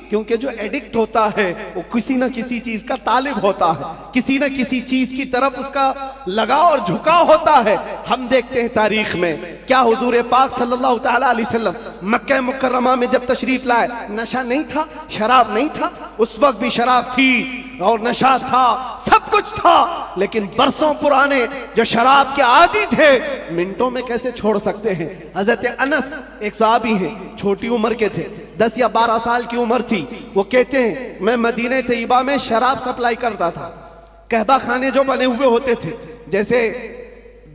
क्योंकि जो एडिक्ट होता है वो किसी ना किसी चीज का तालिब होता है, किसी ना किसी चीज की तरफ उसका लगाव और झुकाव होता है। हम देखते हैं तारीख में क्या हुजूर पाक सल्लल्लाहु तआला अलैहि वसल्लम मक्का मुकर्रमा में जब तशरीफ लाए, नशा नहीं था, शराब नहीं था, उस वक्त भी शराब थी और नशा था, सब कुछ था, लेकिन बरसों पुराने जो शराब के आदी थे मिनटों में कैसे छोड़ सकते हैं। हजरत अनस एक सहाबी हैं, छोटी उम्र के थे, 10 या 12 साल की उम्र थी। वो कहते हैं मैं मदीने तैयबा में शराब सप्लाई करता था। कहबा खाने जो बने हुए होते थे, जैसे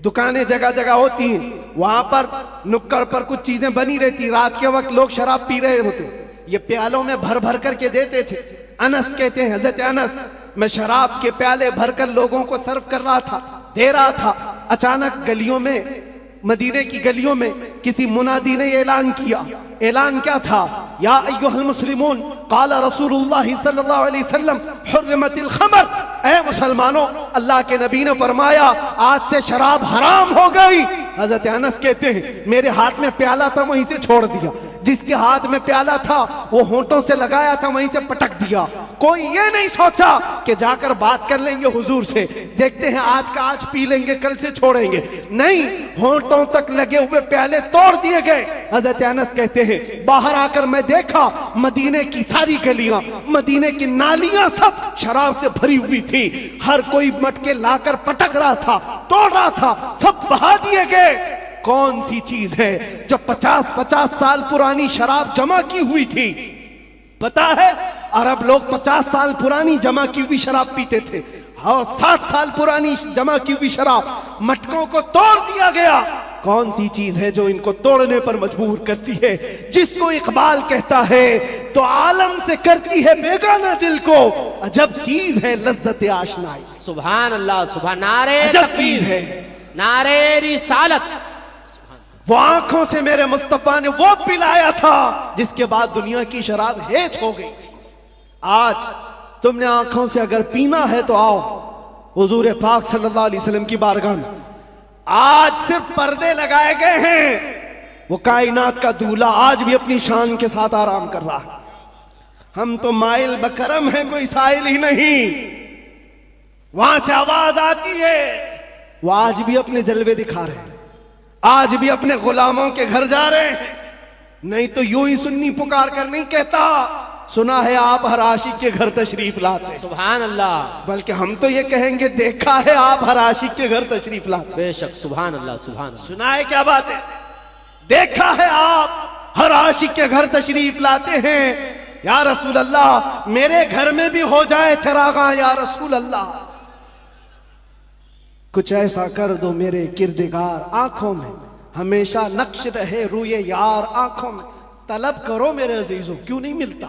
दुकानें जगह जगह होती हैं, वहां पर नुक्कड़ पर कुछ चीजें बनी रहती, रात के वक्त लोग शराब पी रहे होते, ये प्यालों में भर भर करके देते थे। अनस कहते हैं, हजरत अनस, मैं शराब के प्याले भरकर लोगों को सर्व कर रहा था, दे रहा था। अचानक गलियों में, मदीने की गलियों में किसी मुनादी ने ऐलान किया। ऐलान क्या था? या अय्युहल मुस्लिमून क़ाला रसूलुल्लाह सल्लल्लाहु अलैहि वसल्लम हुर्रिमतिल खमर। ऐ मुसलमानों, अल्लाह के नबी ने फरमाया आज से शराब हराम हो गई। हजरत अनस कहते हैं मेरे हाथ में प्याला था, वहीं से छोड़ दिया। जिसके हाथ में प्याला था वो होंठों से लगाया था, वहीं से पटक दिया। कोई ये नहीं सोचा कि जाकर बात कर लेंगे हुजूर से, देखते हैं आज का आज पी लेंगे, कल से छोड़ेंगे। नहीं, होंठों तक लगे हुए प्याले तोड़ दिए गए। हजरत अनस कहते हैं बाहर आकर मैं देखा मदीने की सारी गलियां, मदीने की नालियां सब शराब से भरी हुई थी। हर कोई मटके लाकर पटक रहा था, तोड़ रहा था, सब बहा दिए गए। कौन सी चीज है जो 50-50 साल पुरानी शराब जमा की हुई थी? पता है, अरब लोग 50 साल पुरानी जमा की हुई शराब पीते थे, और 60 साल पुरानी जमा की हुई शराब मटकों को तोड़ दिया गया। कौन सी चीज है जो इनको तोड़ने पर मजबूर करती है? जिसको इकबाल कहता है तो आलम से करती है बेगाना दिल को, अजब चीज है लज्जत आशनाई। सुभान अल्लाह, सुभान, नारे अजब चीज है, नारे रिसालत। वो आंखों से मेरे मुस्तफा ने वो पिलाया था जिसके बाद दुनिया की शराब हेच हो गई थी। आज तुमने आंखों से अगर पीना है तो आओ हुजूर पाक सल्लल्लाहु अलैहि वसल्लम की बारगाह में। आज सिर्फ पर्दे लगाए गए हैं, वो कायनात का दूल्हा आज भी अपनी शान के साथ आराम कर रहा है। हम तो माइल बकरम है, कोई साइल ही नहीं। वहां से आवाज आती है, वो आज भी अपने जलवे दिखा रहे हैं, आज भी अपने गुलामों के घर जा रहे हैं। नहीं तो यूं ही सुन्नी पुकार कर नहीं कहता सुना है आप हर आशिक के घर तशरीफ लाते। सुभान अल्लाह, बल्कि हम तो ये कहेंगे देखा है आप हर आशिक के घर तशरीफ लाते। बेशक, सुभान अल्लाह, सुभान अल्लाह। सुना है क्या बात है? देखा है आप हर आशिक के घर तशरीफ लाते हैं। या रसूल अल्लाह, मेरे घर में भी हो जाए चरागा या रसूल अल्लाह, कुछ ऐसा कर दो मेरे किरदगार आंखों में हमेशा नक्श रहे रूए यार आंखों में। तलब करो मेरे अजीजों, क्यों नहीं मिलता?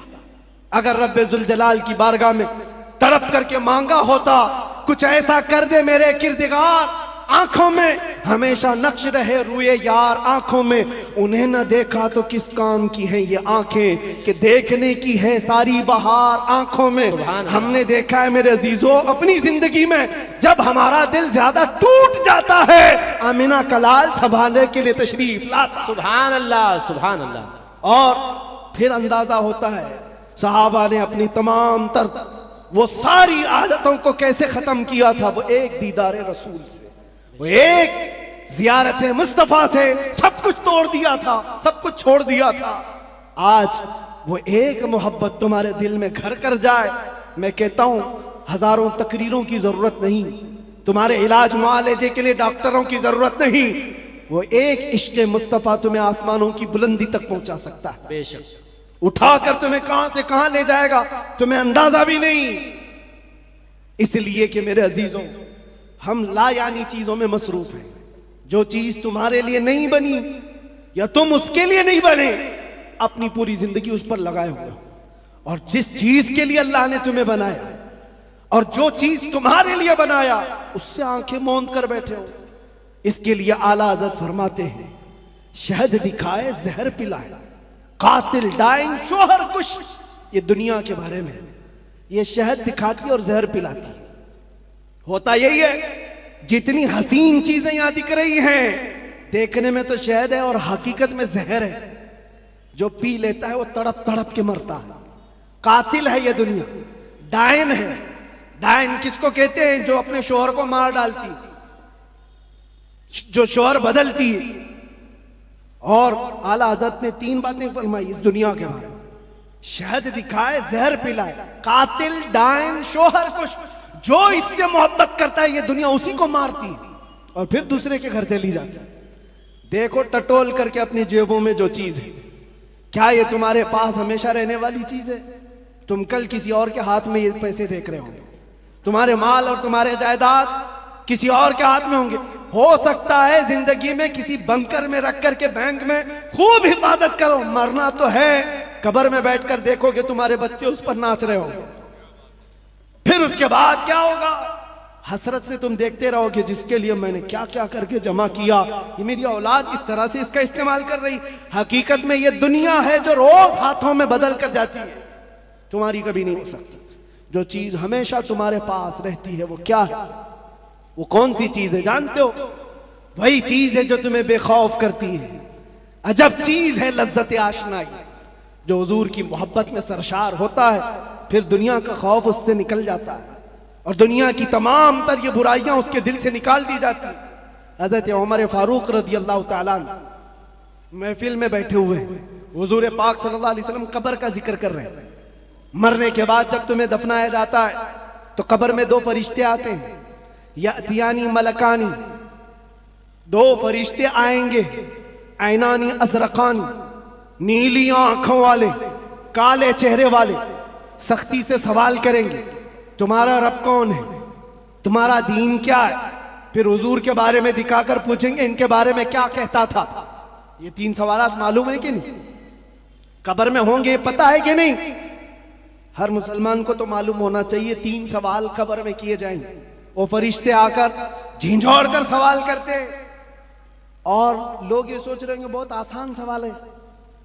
अगर रब्बे जुल जलाल की बारगाह में तड़प करके मांगा होता कुछ ऐसा कर दे मेरे किरदगार आंखों में हमेशा नक्श रहे रूए यार आंखों में। उन्हें न देखा तो किस काम की है ये आंखें कि देखने की है सारी बहार आंखों में। हमने देखा है मेरे अजीजों अपनी जिंदगी में, जब हमारा दिल ज्यादा टूट जाता है आमिना कलाल संभालने के लिए तशरीफ लाता। सुभान अल्लाह, सुभान अल्लाह। और फिर अंदाजा होता है सहाबा ने अपनी तमाम तर वो सारी आदतों को कैसे खत्म किया था। वो एक दीदार रसूल से, वो एक जियारत मुस्तफा से सब कुछ तोड़ दिया था, सब कुछ छोड़ दिया था। आज वो एक मोहब्बत तुम्हारे दिल में घर कर जाए, मैं कहता हूं हजारों तकरीरों की जरूरत नहीं, तुम्हारे इलाज मुआलजे के लिए डॉक्टरों की जरूरत नहीं। वो एक इश्क मुस्तफा तुम्हें आसमानों की बुलंदी तक पहुंचा सकता है। बेशक, उठाकर तुम्हें कहां से कहां ले जाएगा तुम्हें अंदाजा भी नहीं। इसलिए कि मेरे अजीजों, हम लायानी चीजों में मसरूफ हैं। जो चीज तुम्हारे लिए नहीं बनी या तुम उसके लिए नहीं बने, अपनी पूरी जिंदगी उस पर लगाए हुए हो। और जिस चीज के लिए अल्लाह ने तुम्हें बनाया और जो चीज तुम्हारे लिए बनाया उससे आंखें मूंद कर बैठे हो। इसके लिए आला हज़रत फरमाते हैं, शहद दिखाए जहर पिलाए, कातिल डाइन शोहर कुश। ये दुनिया के बारे में, ये शहद दिखाती और जहर पिलाती। होता यही है, जितनी हसीन चीजें यहां दिख रही हैं देखने में तो शहद है और हकीकत में जहर है। जो पी लेता है वो तड़प तड़प के मरता है। कातिल है ये दुनिया, डायन है। डायन किसको कहते हैं? जो अपने शोहर को मार डालती, जो शोहर बदलती। और आला हज़रत ने 3 बातें फरमाई इस दुनिया के बारे में, शहद दिखाए जहर पिलाए, कातिल डायन शोहर कुश। जो इससे मोहब्बत करता है ये दुनिया उसी को मारती और फिर दूसरे के घर चली जाती। देखो टटोल करके अपनी जेबों में जो चीज है, क्या ये तुम्हारे पास हमेशा रहने वाली चीज है? तुम कल किसी और के हाथ में ये पैसे देख रहे होंगे, तुम्हारे माल और तुम्हारे जायदाद किसी और के हाथ में होंगे। हो सकता है जिंदगी में किसी बंकर में रख करके बैंक में खूब हिफाजत करो, मरना तो है, कब्र में बैठकर देखोगे तुम्हारे बच्चे उस पर नाच रहे होंगे। फिर उसके बाद क्या होगा? हसरत से तुम देखते रहोगे जिसके लिए मैंने क्या क्या करके जमा किया, ये मेरी औलाद इस तरह से इसका इस्तेमाल कर रही। हकीकत में ये दुनिया है जो रोज हाथों में बदल कर जाती है, तुम्हारी कभी नहीं हो सकती। जो चीज हमेशा तुम्हारे पास रहती है वो क्या है? वो कौन सी चीज है जानते हो? वही चीज है जो तुम्हें बेखौफ करती है, अजब चीज है लज्जत आशनाई। जो हुजूर की मोहब्बत में सरशार होता है फिर दुनिया का खौफ उससे निकल जाता है और दुनिया की तमाम तर ये बुराइयां उसके दिल से निकाल दी जाती है। हजरत उमर फारूक रज़ी अल्लाह ताला अन्हु महफिल में बैठे हुए हुजूर पाक सल्लल्लाहु अलैहि वसल्लम कब्र का जिक्र कर रहे हैं। मरने के बाद जब तुम्हें दफनाया जाता है तो कब्र में दो फरिश्ते आते हैं, यातियानी मलकानी, दो फरिश्ते आएंगे, ऐनानी अजरकानी, नीली आंखों वाले, काले चेहरे वाले, सख्ती से सवाल करेंगे तुम्हारा रब कौन है, तुम्हारा दीन क्या है। फिर हुजूर के बारे में दिखाकर पूछेंगे इनके बारे में क्या कहता था। ये तीन सवालात मालूम है कि नहीं? कब्र में होंगे पता है कि नहीं? हर मुसलमान को तो मालूम होना चाहिए तीन सवाल कब्र में किए जाएंगे। वो फरिश्ते आकर झिंझोड़ कर सवाल करते हैं और लोग ये सोच रहे हैं बहुत आसान सवाल है,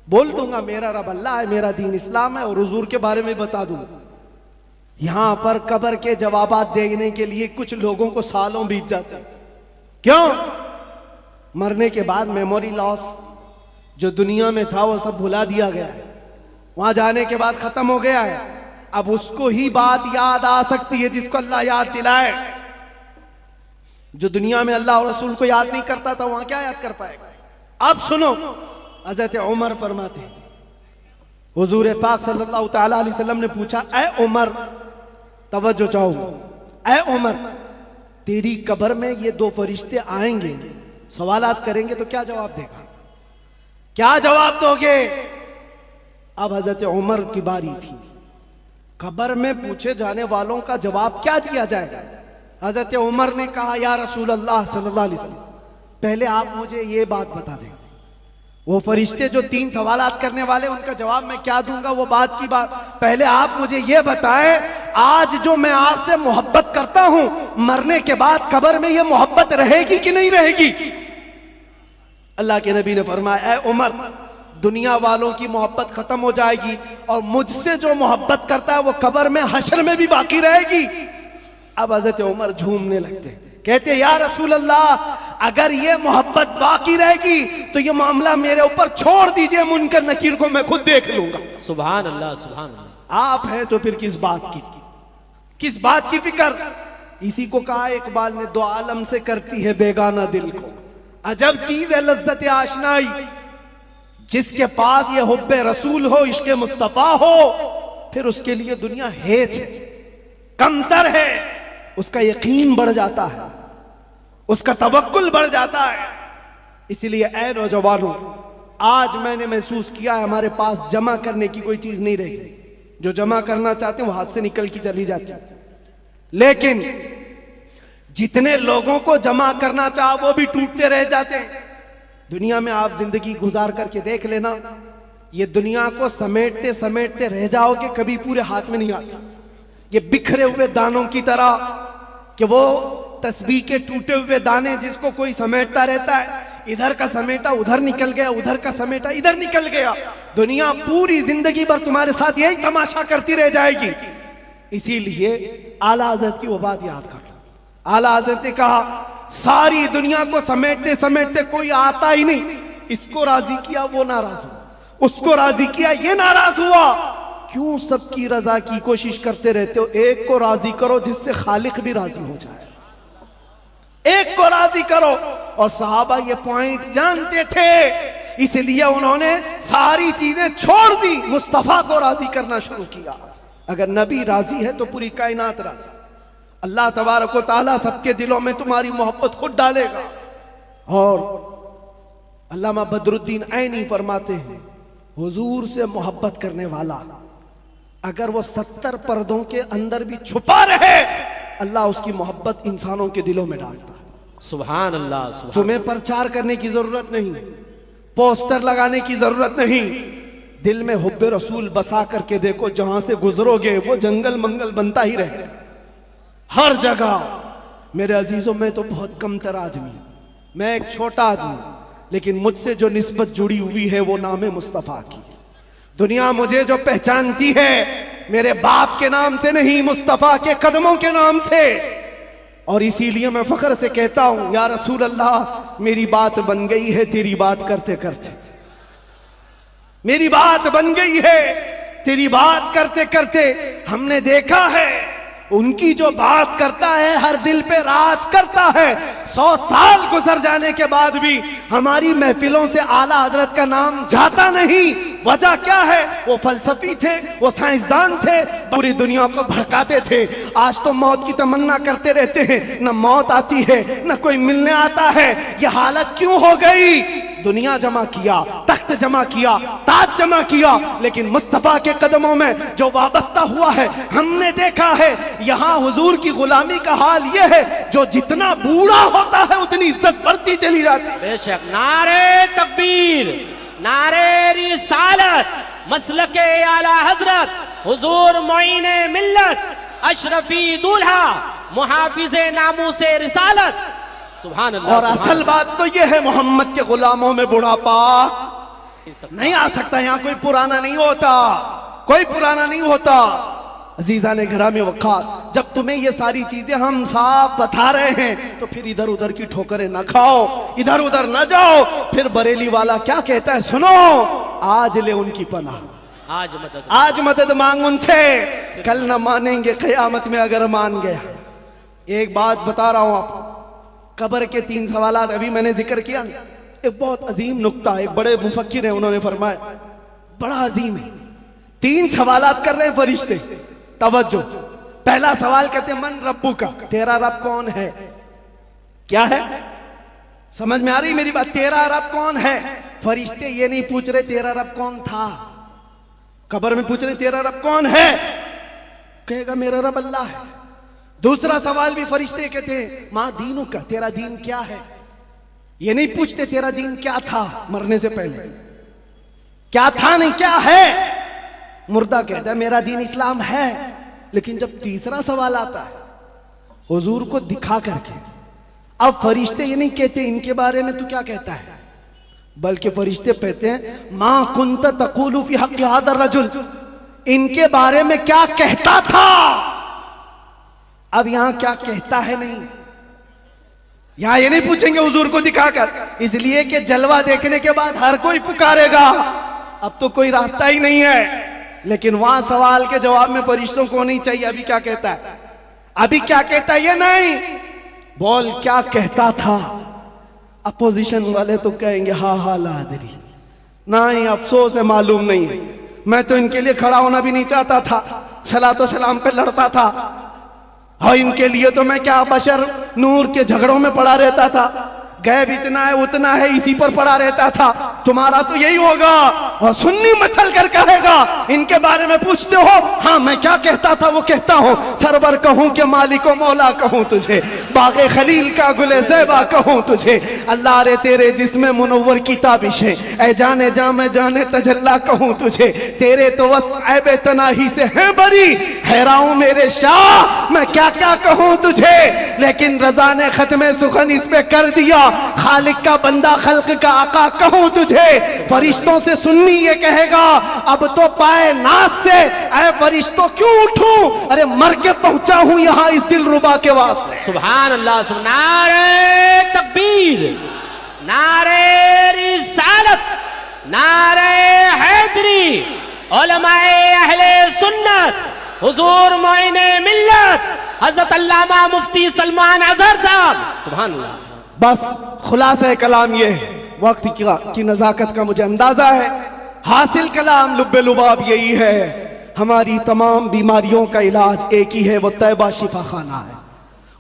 बोल दूंगा मेरा रब अल्लाह है, मेरा दीन इस्लाम है और हुजूर के बारे में बता दूंगा। यहां पर कब्र के जवाबात देने के लिए कुछ लोगों को सालों बीत जाते हैं। क्यों? मरने के बाद मेमोरी लॉस, जो दुनिया में था वो सब भुला दिया गया है, वहां जाने के बाद खत्म हो गया है। अब उसको ही बात याद आ सकती है जिसको अल्लाह याद दिलाए। जो दुनिया में अल्लाह और रसूल को याद नहीं करता था वहां क्या याद कर पाएगा? अब सुनो, हजरत उमर फरमाते हैं, हुजूर पाक सल्लल्लाहु ताला अलैहि वसल्लम ने पूछा, ऐ उमर, तवज्जो चाहूंगा, ऐ उमर, तेरी कब्र में ये दो फरिश्ते आएंगे, सवालात करेंगे तो क्या जवाब देगा? क्या जवाब दोगे? अब हजरत उमर की बारी थी। कब्र में पूछे जाने वालों का जवाब क्या दिया जाए? हजरत उमर ने कहा, या रसूल अल्लाह सल्लल्लाहु अलैहि वसल्लम, पहले आप मुझे ये बात बता दें, वो फरिश्ते जो तीन सवालात करने वाले उनका जवाब मैं क्या दूंगा वो बात की बात, पहले आप मुझे ये बताएं, आज जो मैं आपसे मोहब्बत करता हूं मरने के बाद कब्र में ये मोहब्बत रहेगी कि नहीं रहेगी? अल्लाह के नबी ने फरमाया, ऐ उमर, दुनिया वालों की मोहब्बत खत्म हो जाएगी और मुझसे जो मोहब्बत करता है वो कब्र में हश्र में भी बाकी रहेगी। अब हजरत उमर झूमने लगते, कहते या रसूल अल्लाह, अगर ये मोहब्बत बाकी रहेगी तो ये मामला मेरे ऊपर छोड़ दीजिए, मुनकर नकीर को मैं खुद देख लूंगा। सुभान अल्लाह, सुभान अल्लाह। आप हैं तो फिर किस बात की फिक्र? इसी को कहा इकबाल ने, दो आलम से करती है बेगाना दिल को। अजब चीज है लज्जत आशनाई। जिसके पास ये हुब्बे रसूल हो, इश्क़े मुस्तफा हो, फिर उसके लिए दुनिया हेच है, कमतर है, उसका यकीन बढ़ जाता है, उसका तवक्कुल बढ़ जाता है। इसलिए ऐ नौजवानों, आज मैंने महसूस किया है हमारे पास जमा करने की कोई चीज नहीं रही। जो जमा करना चाहते हैं वो हाथ से निकल की चली जाती है, लेकिन जितने लोगों को जमा करना चाह वो भी टूटते रह जाते हैं। दुनिया में आप जिंदगी गुजार करके देख लेना, ये दुनिया को समेटते समेटते रह जाओगे, कभी पूरे हाथ में नहीं आती। ये बिखरे हुए दानों की तरह कि वो तस्बीह के टूटे हुए दाने जिसको कोई समेटता रहता है, इधर का समेटा उधर निकल गया, उधर का समेटा इधर निकल गया। दुनिया पूरी जिंदगी भर तुम्हारे साथ यही तमाशा करती रह जाएगी। इसीलिए आला हज़रत की वो बात याद कर लो। आला हज़रत ने कहा, सारी दुनिया को समेटते समेटते कोई आता ही नहीं, इसको राजी किया वो नाराज हुआ, उसको राजी किया ये नाराज हुआ। क्यों सबकी रजा की कोशिश करते रहते हो? एक को राजी करो जिससे खालिक भी राजी हो जाए, एक को राजी करो। और सहाबा ये पॉइंट जानते थे, इसलिए उन्होंने सारी चीजें छोड़ दी, मुस्तफा को राजी करना शुरू किया। अगर नबी राजी है तो पूरी कायनात राजी। अल्लाह तबारक व तआला सबके दिलों में तुम्हारी मोहब्बत खुद डालेगा। और अल्लामा बदरुद्दीन ऐनी फरमाते हैं, हुजूर से मोहब्बत करने वाला अगर वो 70 पर्दों के अंदर भी छुपा रहे, अल्लाह उसकी मोहब्बत इंसानों के दिलों में डालता है। सुभान अल्लाह, सुभान। तुम्हें प्रचार करने की जरूरत नहीं, पोस्टर लगाने की जरूरत नहीं, दिल में हुब्बे रसूल बसा करके देखो, जहां से गुजरोगे वो जंगल मंगल बनता ही रहेगा हर जगह। मेरे अजीजों, मैं तो बहुत कमतर आदमी, मैं एक छोटा आदमी, लेकिन मुझसे जो निस्बत जुड़ी हुई है वो नाम मुस्तफा की। दुनिया मुझे जो पहचानती है मेरे बाप के नाम से नहीं, मुस्तफा के कदमों के नाम से। और इसीलिए मैं फख्र से कहता हूं, या रसूल अल्लाह, मेरी बात बन गई है तेरी बात करते करते। मेरी बात बन गई है। तेरी बात करते करते हमने देखा है उनकी जो बात करता है हर दिल पे राज करता है। 100 साल गुजर जाने के बाद भी हमारी महफिलों से आला हजरत का नाम जाता नहीं। वजह क्या है? वो फलसफी थे, वो साइंसदान थे, पूरी दुनिया को भड़काते थे। आज तो मौत की तमन्ना करते रहते हैं, न मौत आती है न कोई मिलने आता है। ये हालत क्यों हो गई? दुनिया जमा किया, तख्त जमा किया, ताज जमा किया, लेकिन मुस्तफा के कदमों में जो वाबस्ता हुआ है हमने देखा है। यहाँ हुजूर की गुलामी का हाल यह है, जो जितना बूढ़ा होता है उतनी इज्जत बढ़ती चली जाती है। बेशक। नारे तकबीर, नारे रिसालत, मसलके आला हजरत, हुजूर मोइने मिल्लत, अशरफी दूल्हा, मुहाफिजे नामूसे रिसालत। सुभान अल्लाह। और असल बात तो यह है, मोहम्मद के गुलामों में बुढ़ापा नहीं आ सकता। यहाँ कोई पुराना नहीं होता, कोई पुराना नहीं होता। अजीजा ने घरामे वक़ार, जब तुम्हें ये सारी चीजें हम साफ बता रहे हैं तो फिर इधर उधर की ठोकरें ना खाओ, इधर उधर ना जाओ। फिर बरेली वाला क्या कहता है सुनो, आज ले उनकी पनाह, आज मदद मांग उनसे, कल न मानेंगे क़यामत में अगर मान गया। एक बात बता रहा हूं आपको, कब्र के 3 सवालात अभी मैंने जिक्र किया। एक बहुत अजीम नुक्ता, एक बड़े मुफक्किर हैं, उन्होंने फरमाया, बड़ा अजीम है। 3 सवालात कर रहे हैं फरिश्ते, तवज्जो। पहला सवाल कहते हैं मन रब्बू का, तेरा रब कौन है? क्या है? समझ में आ रही मेरी बात? तेरा रब कौन है? फरिश्ते ये नहीं पूछ रहे तेरा रब कौन था, कब्र में पूछ रहे तेरा रब कौन है? कहेगा मेरा रब अल्लाह है। दूसरा सवाल भी फरिश्ते कहते हैं मां दीनू का, तेरा दीन क्या है? ये नहीं पूछते तेरा दीन क्या था मरने से पहले, क्या था नहीं क्या है। मुर्दा कहता है मेरा दीन इस्लाम है। लेकिन जब तीसरा सवाल आता है हुजूर को दिखा करके, अब फरिश्ते ये नहीं कहते इनके बारे में तू क्या कहता है, बल्कि फरिश्ते कहते हैं मां कुंत तक़ूलु फी हक़्क़ि हाज़ा रजुल, इनके बारे में क्या कहता था। अब यहां क्या कहता है नहीं, यहां ये नहीं पूछेंगे हुजूर को दिखाकर, इसलिए कि जलवा देखने के बाद हर कोई पुकारेगा, अब तो कोई रास्ता ही नहीं है। लेकिन वहां सवाल के जवाब में फरिश्तों को नहीं चाहिए अभी क्या कहता है, अभी क्या कहता है ये नहीं, बोल क्या कहता था। अपोजिशन वाले तो कहेंगे हाँ हाँ लादरी, नहीं अफसोस है मालूम नहीं है, मैं तो इनके लिए खड़ा होना भी नहीं चाहता था, सलातो सलाम पे लड़ता था, और इनके लिए तो मैं क्या बशर नूर के झगड़ों में पड़ा रहता था, गैब इतना है उतना है इसी पर पड़ा रहता था। तुम्हारा तो यही होगा। और सुन्नी मचल कर कहेगा इनके बारे में पूछते हो, हाँ मैं क्या कहता था वो कहता हूं, सरवर कहूं कि मालिको मौला कहूं तुझे, बागे खलील का गुले ज़ैबा कहूं तुझे, अल्लाह रे तेरे जिस्म मुनव्वर की ताबिशें, ऐ जाने जा मैं जाने तजल्ला कहूं तुझे, तेरे तो वस्फ़ ऐबे तनाही से हैं बरी, हैराऊं मेरे शाह मैं क्या क्या कहूं तुझे। लेकिन रजा ने खत्मे सुखन इस पे कर दिया, खालिक का बंदा खल्क का आका कहूं तुझे। फरिश्तों से सुन्नी ये कहेगा अब तो पाए नाज से ऐ फरिश्तों क्यों उठूं, अरे मर के पहुंचा हूं यहां इस दिलरुबा के वास्ते। सुभान अल्लाह। नारे तकबीर, नारे रिसालत, नारे हैदरी, उलमाए अहले सुन्नत, हुजूर मोइने मिल्लत, हजरत अल्लामा मुफ्ती सलमान अजहर साहब। सुभान अल्लाह। बस खुलासा कलाम ये है, वक्त की नज़ाकत का मुझे अंदाजा है, हासिल कलाम लुब्बे लुबाब यही है, हमारी तमाम बीमारियों का इलाज एक ही है, वो तैबा शिफा खाना है।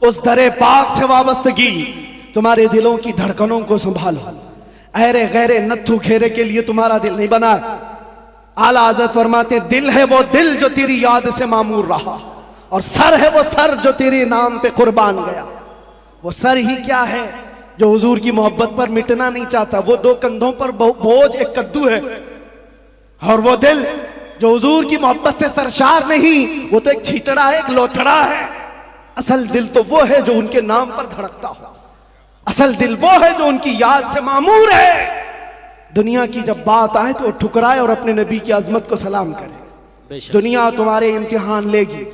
उस दरे पाक से वाबस्तगी तुम्हारे दिलों की धड़कनों को संभालो, अहरे गहरे नत्थु घेरे के लिए तुम्हारा दिल नहीं बना। आला हज़रत फरमाते दिल है वो दिल जो तेरी याद से मामूर रहा, और सर है वो सर जो तेरे नाम पे कुर्बान गया। वो सर ही क्या है जो हुजूर की मोहब्बत पर मिटना नहीं चाहता, वो 2 कंधों पर बोझ एक कद्दू है, और वो दिल जो हुजूर की मोहब्बत से सरशार नहीं, वो तो एक छीचड़ा है, एक लोथड़ा है। असल दिल तो वो है जो उनके नाम पर धड़कता हो, असल दिल वो है जो उनकी याद से मामूर है। दुनिया की जब बात आए तो ठुकराए और अपने नबी की अजमत को सलाम करे। दुनिया तुम्हारे इम्तिहान लेगी,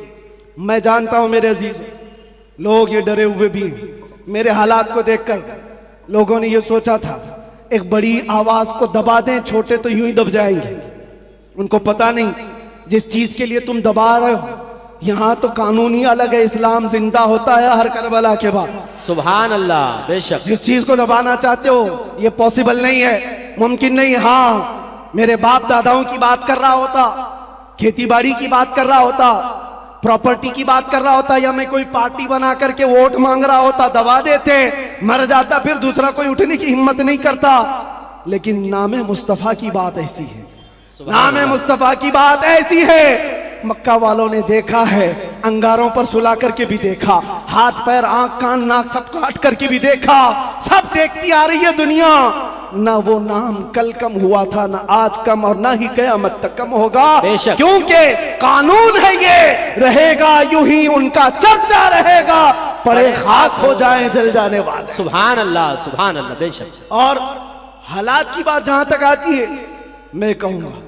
मैं जानता हूं मेरे अजीज, लोग ये डरे हुए भी हैं। मेरे हालात को देखकर लोगों ने ये सोचा था एक बड़ी आवाज को दबा दें, छोटे तो यूं ही दब जाएंगे। उनको पता नहीं जिस चीज के लिए तुम दबा रहे हो, यहाँ तो कानून ही अलग है। इस्लाम जिंदा होता है हर करबला के बाद। सुभान अल्लाह, बेशक। जिस चीज को दबाना चाहते हो ये पॉसिबल नहीं है, मुमकिन नहीं। हाँ, मेरे बाप दादाओं की बात कर रहा होता, खेती बाड़ी की बात कर रहा होता, प्रॉपर्टी की बात कर रहा होता, या मैं कोई पार्टी बना करके वोट मांग रहा होता, दबा देते, मर जाता, फिर दूसरा कोई उठने की हिम्मत नहीं करता। लेकिन नाम मुस्तफा की बात ऐसी है, नाम मुस्तफा की बात ऐसी है। मक्का वालों ने देखा है, अंगारों पर सुला करके भी देखा, हाथ पैर आंख कान नाक सब काट करके भी देखा, सब देखती आ रही है दुनिया। ना वो नाम कल कम हुआ था, ना आज कम, और ना ही क़यामत तक कम होगा, क्योंकि कानून है ये, रहेगा यूं ही उनका चर्चा रहेगा, पड़े खाक हो जाए जल जाने वाले। सुभान अल्लाह, सुभान अल्लाह, बेशक। और हालात की बात जहां तक आती है, मैं कहूंगा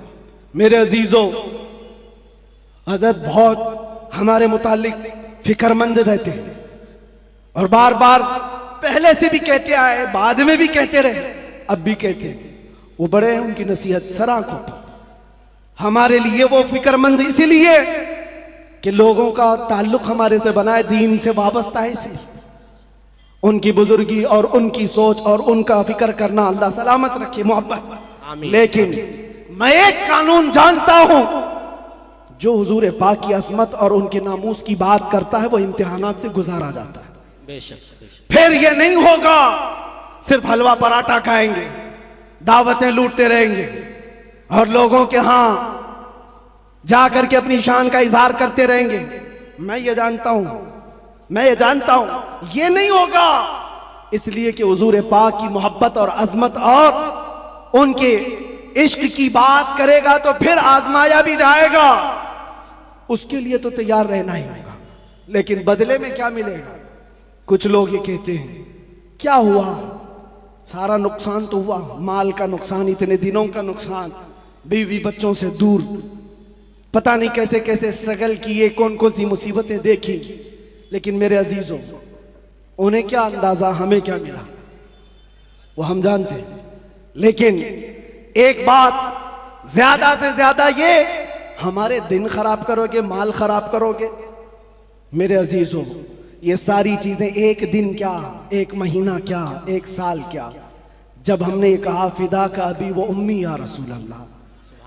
मेरे अजीजों, हजरत बहुत हमारे मुतालिक फिक्रमंद रहते हैं और बार बार पहले से भी कहते आए, बाद में भी कहते रहे, अब भी कहते हैं। वो बड़े हैं, उनकी नसीहत सराखों पर। हमारे लिए वो फिक्रमंद इसीलिए कि लोगों का ताल्लुक हमारे से बना है, दीन से वाबस्ता है, इसलिए उनकी बुजुर्गी और उनकी सोच और उनका फिक्र करना अल्लाह सलामत रखे, मोहब्बत। लेकिन मैं एक कानून जानता हूं, जो हुजूर पाक की असमत और उनके नामूस की बात करता है वो इम्तिहानात से गुजारा जाता है। बेशक, बेशक। फिर ये नहीं होगा सिर्फ हलवा पराठा खाएंगे, दावतें लूटते रहेंगे और लोगों के यहां जाकर के अपनी शान का इजहार करते रहेंगे। मैं ये जानता हूं, मैं ये जानता हूं ये नहीं होगा, इसलिए कि हुजूर पाक की मोहब्बत और अजमत और उनके इश्क की बात करेगा तो फिर आजमाया भी जाएगा, उसके लिए तो तैयार रहना ही होगा। लेकिन बदले में क्या मिलेगा? कुछ लोग ये कहते हैं क्या हुआ, सारा नुकसान तो हुआ, माल का नुकसान, इतने दिनों का नुकसान, बीवी बच्चों से दूर, पता नहीं कैसे कैसे स्ट्रगल किए, कौन कौन सी मुसीबतें देखी। लेकिन मेरे अजीजों, उन्हें क्या अंदाजा, हमें क्या मिला वो हम जानते हैं। लेकिन एक बात ज्यादा से ज्यादा, ये हमारे दिन खराब करोगे, माल खराब करोगे। मेरे अजीजों, ये सारी चीजें एक दिन क्या, एक महीना क्या, एक साल क्या, जब हमने ये कहा फिदा का अभी वो उम्मी या रसूल अल्लाह,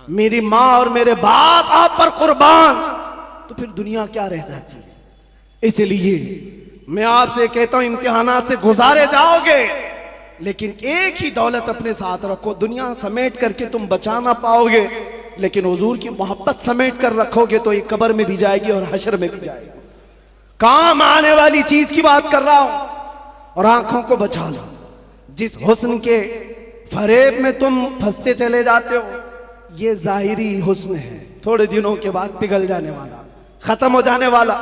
मेरी माँ और मेरे बाप आप पर कुर्बान, तो फिर दुनिया क्या रह जाती है। इसलिए मैं आपसे कहता हूं, इम्तिहानात से गुजारे जाओगे, लेकिन एक ही दौलत अपने साथ रखो। दुनिया समेट करके तुम बचा ना पाओगे, लेकिन हुजूर की मोहब्बत समेट कर रखोगे तो ये कब्र में भी जाएगी और हशर में भी जाएगी। काम आने वाली चीज की बात कर रहा हूं। और आंखों को बचा लो, जिस हुस्न के फरेब में तुम फंसते चले जाते हो, ये जाहिरी हुस्न है, थोड़े दिनों के बाद पिघल जाने वाला, खत्म हो जाने वाला।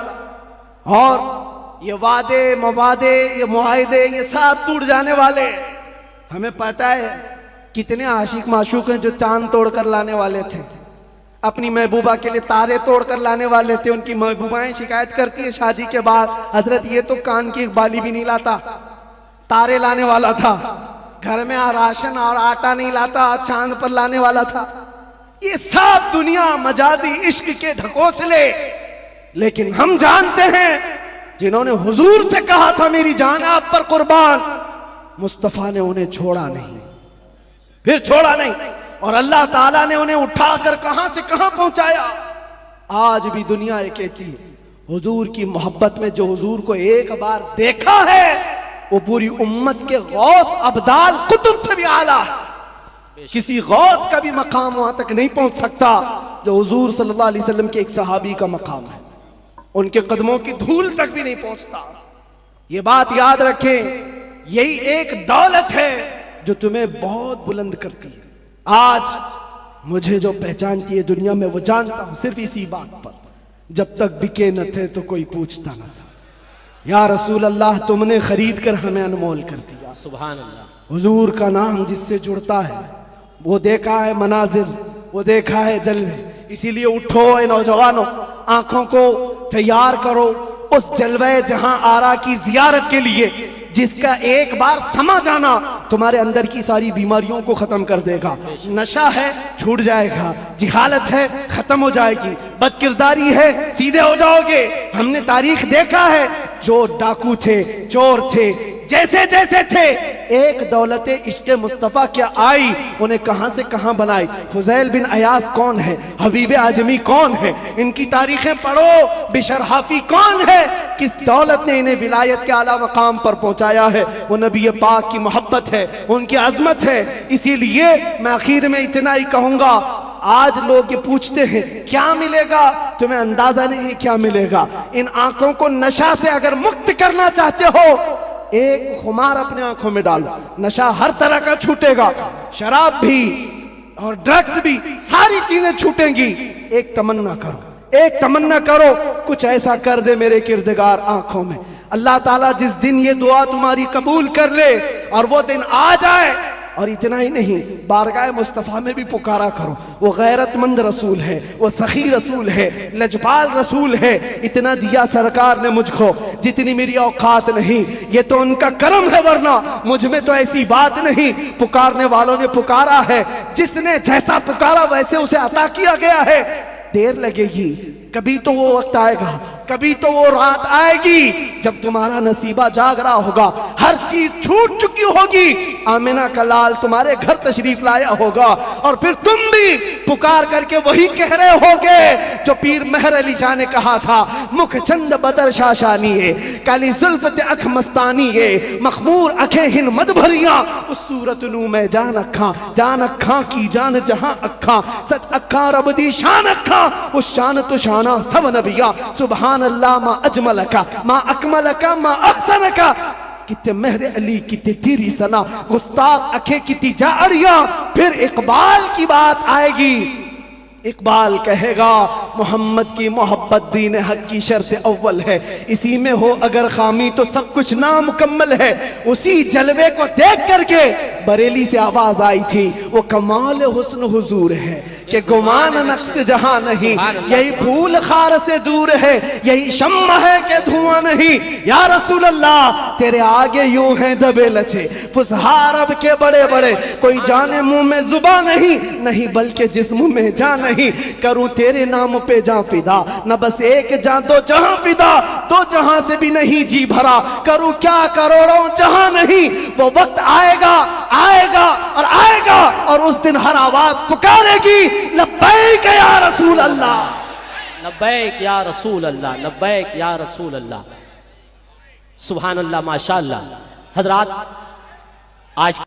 और ये वादे मवादे, ये मुआहिदे, ये सब टूट जाने वाले। हमें पता है कितने आशिक माशूक हैं जो चांद तोड़कर लाने वाले थे, अपनी महबूबा के लिए तारे तोड़कर लाने वाले थे। उनकी महबूबाएं शिकायत करती है शादी के बाद, हजरत ये तो कान की एक बाली भी नहीं लाता, तारे लाने वाला था, घर में राशन और आटा नहीं लाता, चांद पर लाने वाला था। ये सब दुनिया मजाजी इश्क के ढकोसले। लेकिन हम जानते हैं जिन्होंने हुजूर से कहा था मेरी जान आप पर कुर्बान, मुस्तफा ने उन्हें छोड़ा नहीं, फिर छोड़ा नहीं, और अल्लाह ताला ने उन्हें उठाकर कहां से कहां पहुंचाया। आज भी दुनिया ये कहती है हुजूर की मोहब्बत में जो हुजूर को एक बार देखा है वो पूरी उम्मत के गौस अब्दाल कुतुब से भी आला है। किसी गौस का भी मकाम वहां तक नहीं पहुंच सकता जो हुजूर सल्लल्लाहु अलैहि वसल्लम के एक सहाबी का मकाम है। उनके कदमों की धूल तक भी नहीं पहुंचता। ये बात याद रखें, यही एक दौलत है जो तुम्हें बहुत बुलंद करती है। आज मुझे जो पहचानती है दुनिया में वो जानता हूं सिर्फ इसी बात पर, जब तक बिके न थे तो कोई पूछता न था। या रसूल अल्लाह, तुमने खरीद कर हमें अनमोल कर दिया। सुभान अल्लाह। हुजूर का नाम जिससे जुड़ता है वो देखा है मनाजिर, वो देखा है जलवे। इसीलिए उठो ए नौजवानों, आंखों को तैयार करो उस जलवे जहां आरा की जियारत के लिए, जिसका एक बार समा जाना तुम्हारे अंदर की सारी बीमारियों को खत्म कर देगा। नशा है छूट जाएगा, जिहालत है खत्म हो जाएगी, बदकिरदारी है सीधे हो जाओगे। हमने तारीख देखा है, जो डाकू थे, चोर थे, जैसे जैसे थे, एक दौलत इश्क मुस्तफ़ा क्या आई, उन्हें कहां से कहां बनाई। फुजैल बिन अयास कौन है, हबीब आजमी कौन है, इनकी तारीखें पढ़ो। बिशर हाफी कौन है, किस दौलत ने इन्हें विलायत के आला मकाम पर पहुंचाया है। वो नबी पाक की मोहब्बत है, उनकी अजमत है। इसीलिए मैं आखिर में इतना ही कहूंगा, आज लोग ये पूछते हैं क्या मिलेगा, तुम्हें अंदाजा नहीं क्या मिलेगा। इन आंखों को नशा से अगर मुक्त करना चाहते हो, एक खुमार अपने आंखों में डालो, नशा हर तरह का छूटेगा, शराब भी और ड्रग्स भी, सारी चीजें छूटेंगी। एक तमन्ना करो, एक तमन्ना करो, कुछ ऐसा कर दे मेरे किरदगार आंखों में। अल्लाह ताला जिस दिन ये दुआ तुम्हारी कबूल कर ले और वो दिन आ जाए, और इतना ही नहीं, बारगाह मुस्तफ़ा में भी पुकारा करो। वो गैरतमंद रसूल है, वो सखी रसूल है, लजपाल रसूल है। इतना दिया सरकार ने मुझको जितनी मेरी औकात नहीं, ये तो उनका करम है, वरना मुझ में तो ऐसी बात नहीं। पुकारने वालों ने पुकारा है, जिसने जैसा पुकारा वैसे उसे अता किया गया है। देर लगेगी, कभी तो वो वक्त आएगा, कभी तो वो रात आएगी जब तुम्हारा नसीबा जाग रहा होगा, हर चीज छूट चुकी होगी। आमिना का लाल तुम्हारे घर तशरीफ लाया होगा और फिर तुम भी पुकार करके वही कह रहे होगे जो पीर मेहर अली शाह ने कहा था, मुख चंद बदर शाशानी है, काली जुल्फत अख मस्तानी है, मखमूर अखे हिन मद भरिया, उस सूरत नू मैं जान अखा की जान जहां अखा, सच अखा रब दी शान अखा, उस शान तो शाना सब नबिया। सुभान अल्लाह मा अजमलका मा अकमलका मा अहसनका, किते मेहर अली किते तेरी सना, गुस्ताख अखे किती जारिया। फिर इकबाल की बात आएगी, इकबाल कहेगा मोहम्मद की मोहब्बत दीन हक की शर्त अव्वल है, इसी में हो अगर खामी तो सब कुछ नामुकम्मल है। उसी जलवे को देख करके बरेली से आवाज आई थी, वो कमाल हुस्न हुजूर है कि गुमान नक्श जहां नहीं, यही फूल खार से दूर है, यही शम्मा है कि धुआं नहीं। या रसूल अल्लाह तेरे आगे यूं हैं दबे लचे फुसहा अरब के बड़े बड़े, कोई जाने मुंह में जुबा नहीं, नहीं बल्कि जिस्म में जान नहीं। करूं तेरे नाम पे जान फिदा, न बस एक जान दो जहां फिदा, दो जहां से भी नहीं जी भरा, करूं क्या करोड़ों जहां नहीं। वो वक्त आएगा, आएगा और आएगा, और उस दिन हर आवाज पुकारेगी, लब्बैक या रसूल अल्लाह, लब्बैक या रसूल अल्लाह, लब्बैक या रसूल अल्लाह। सुभान अल्लाह, माशाअल्लाह। हजरात, आज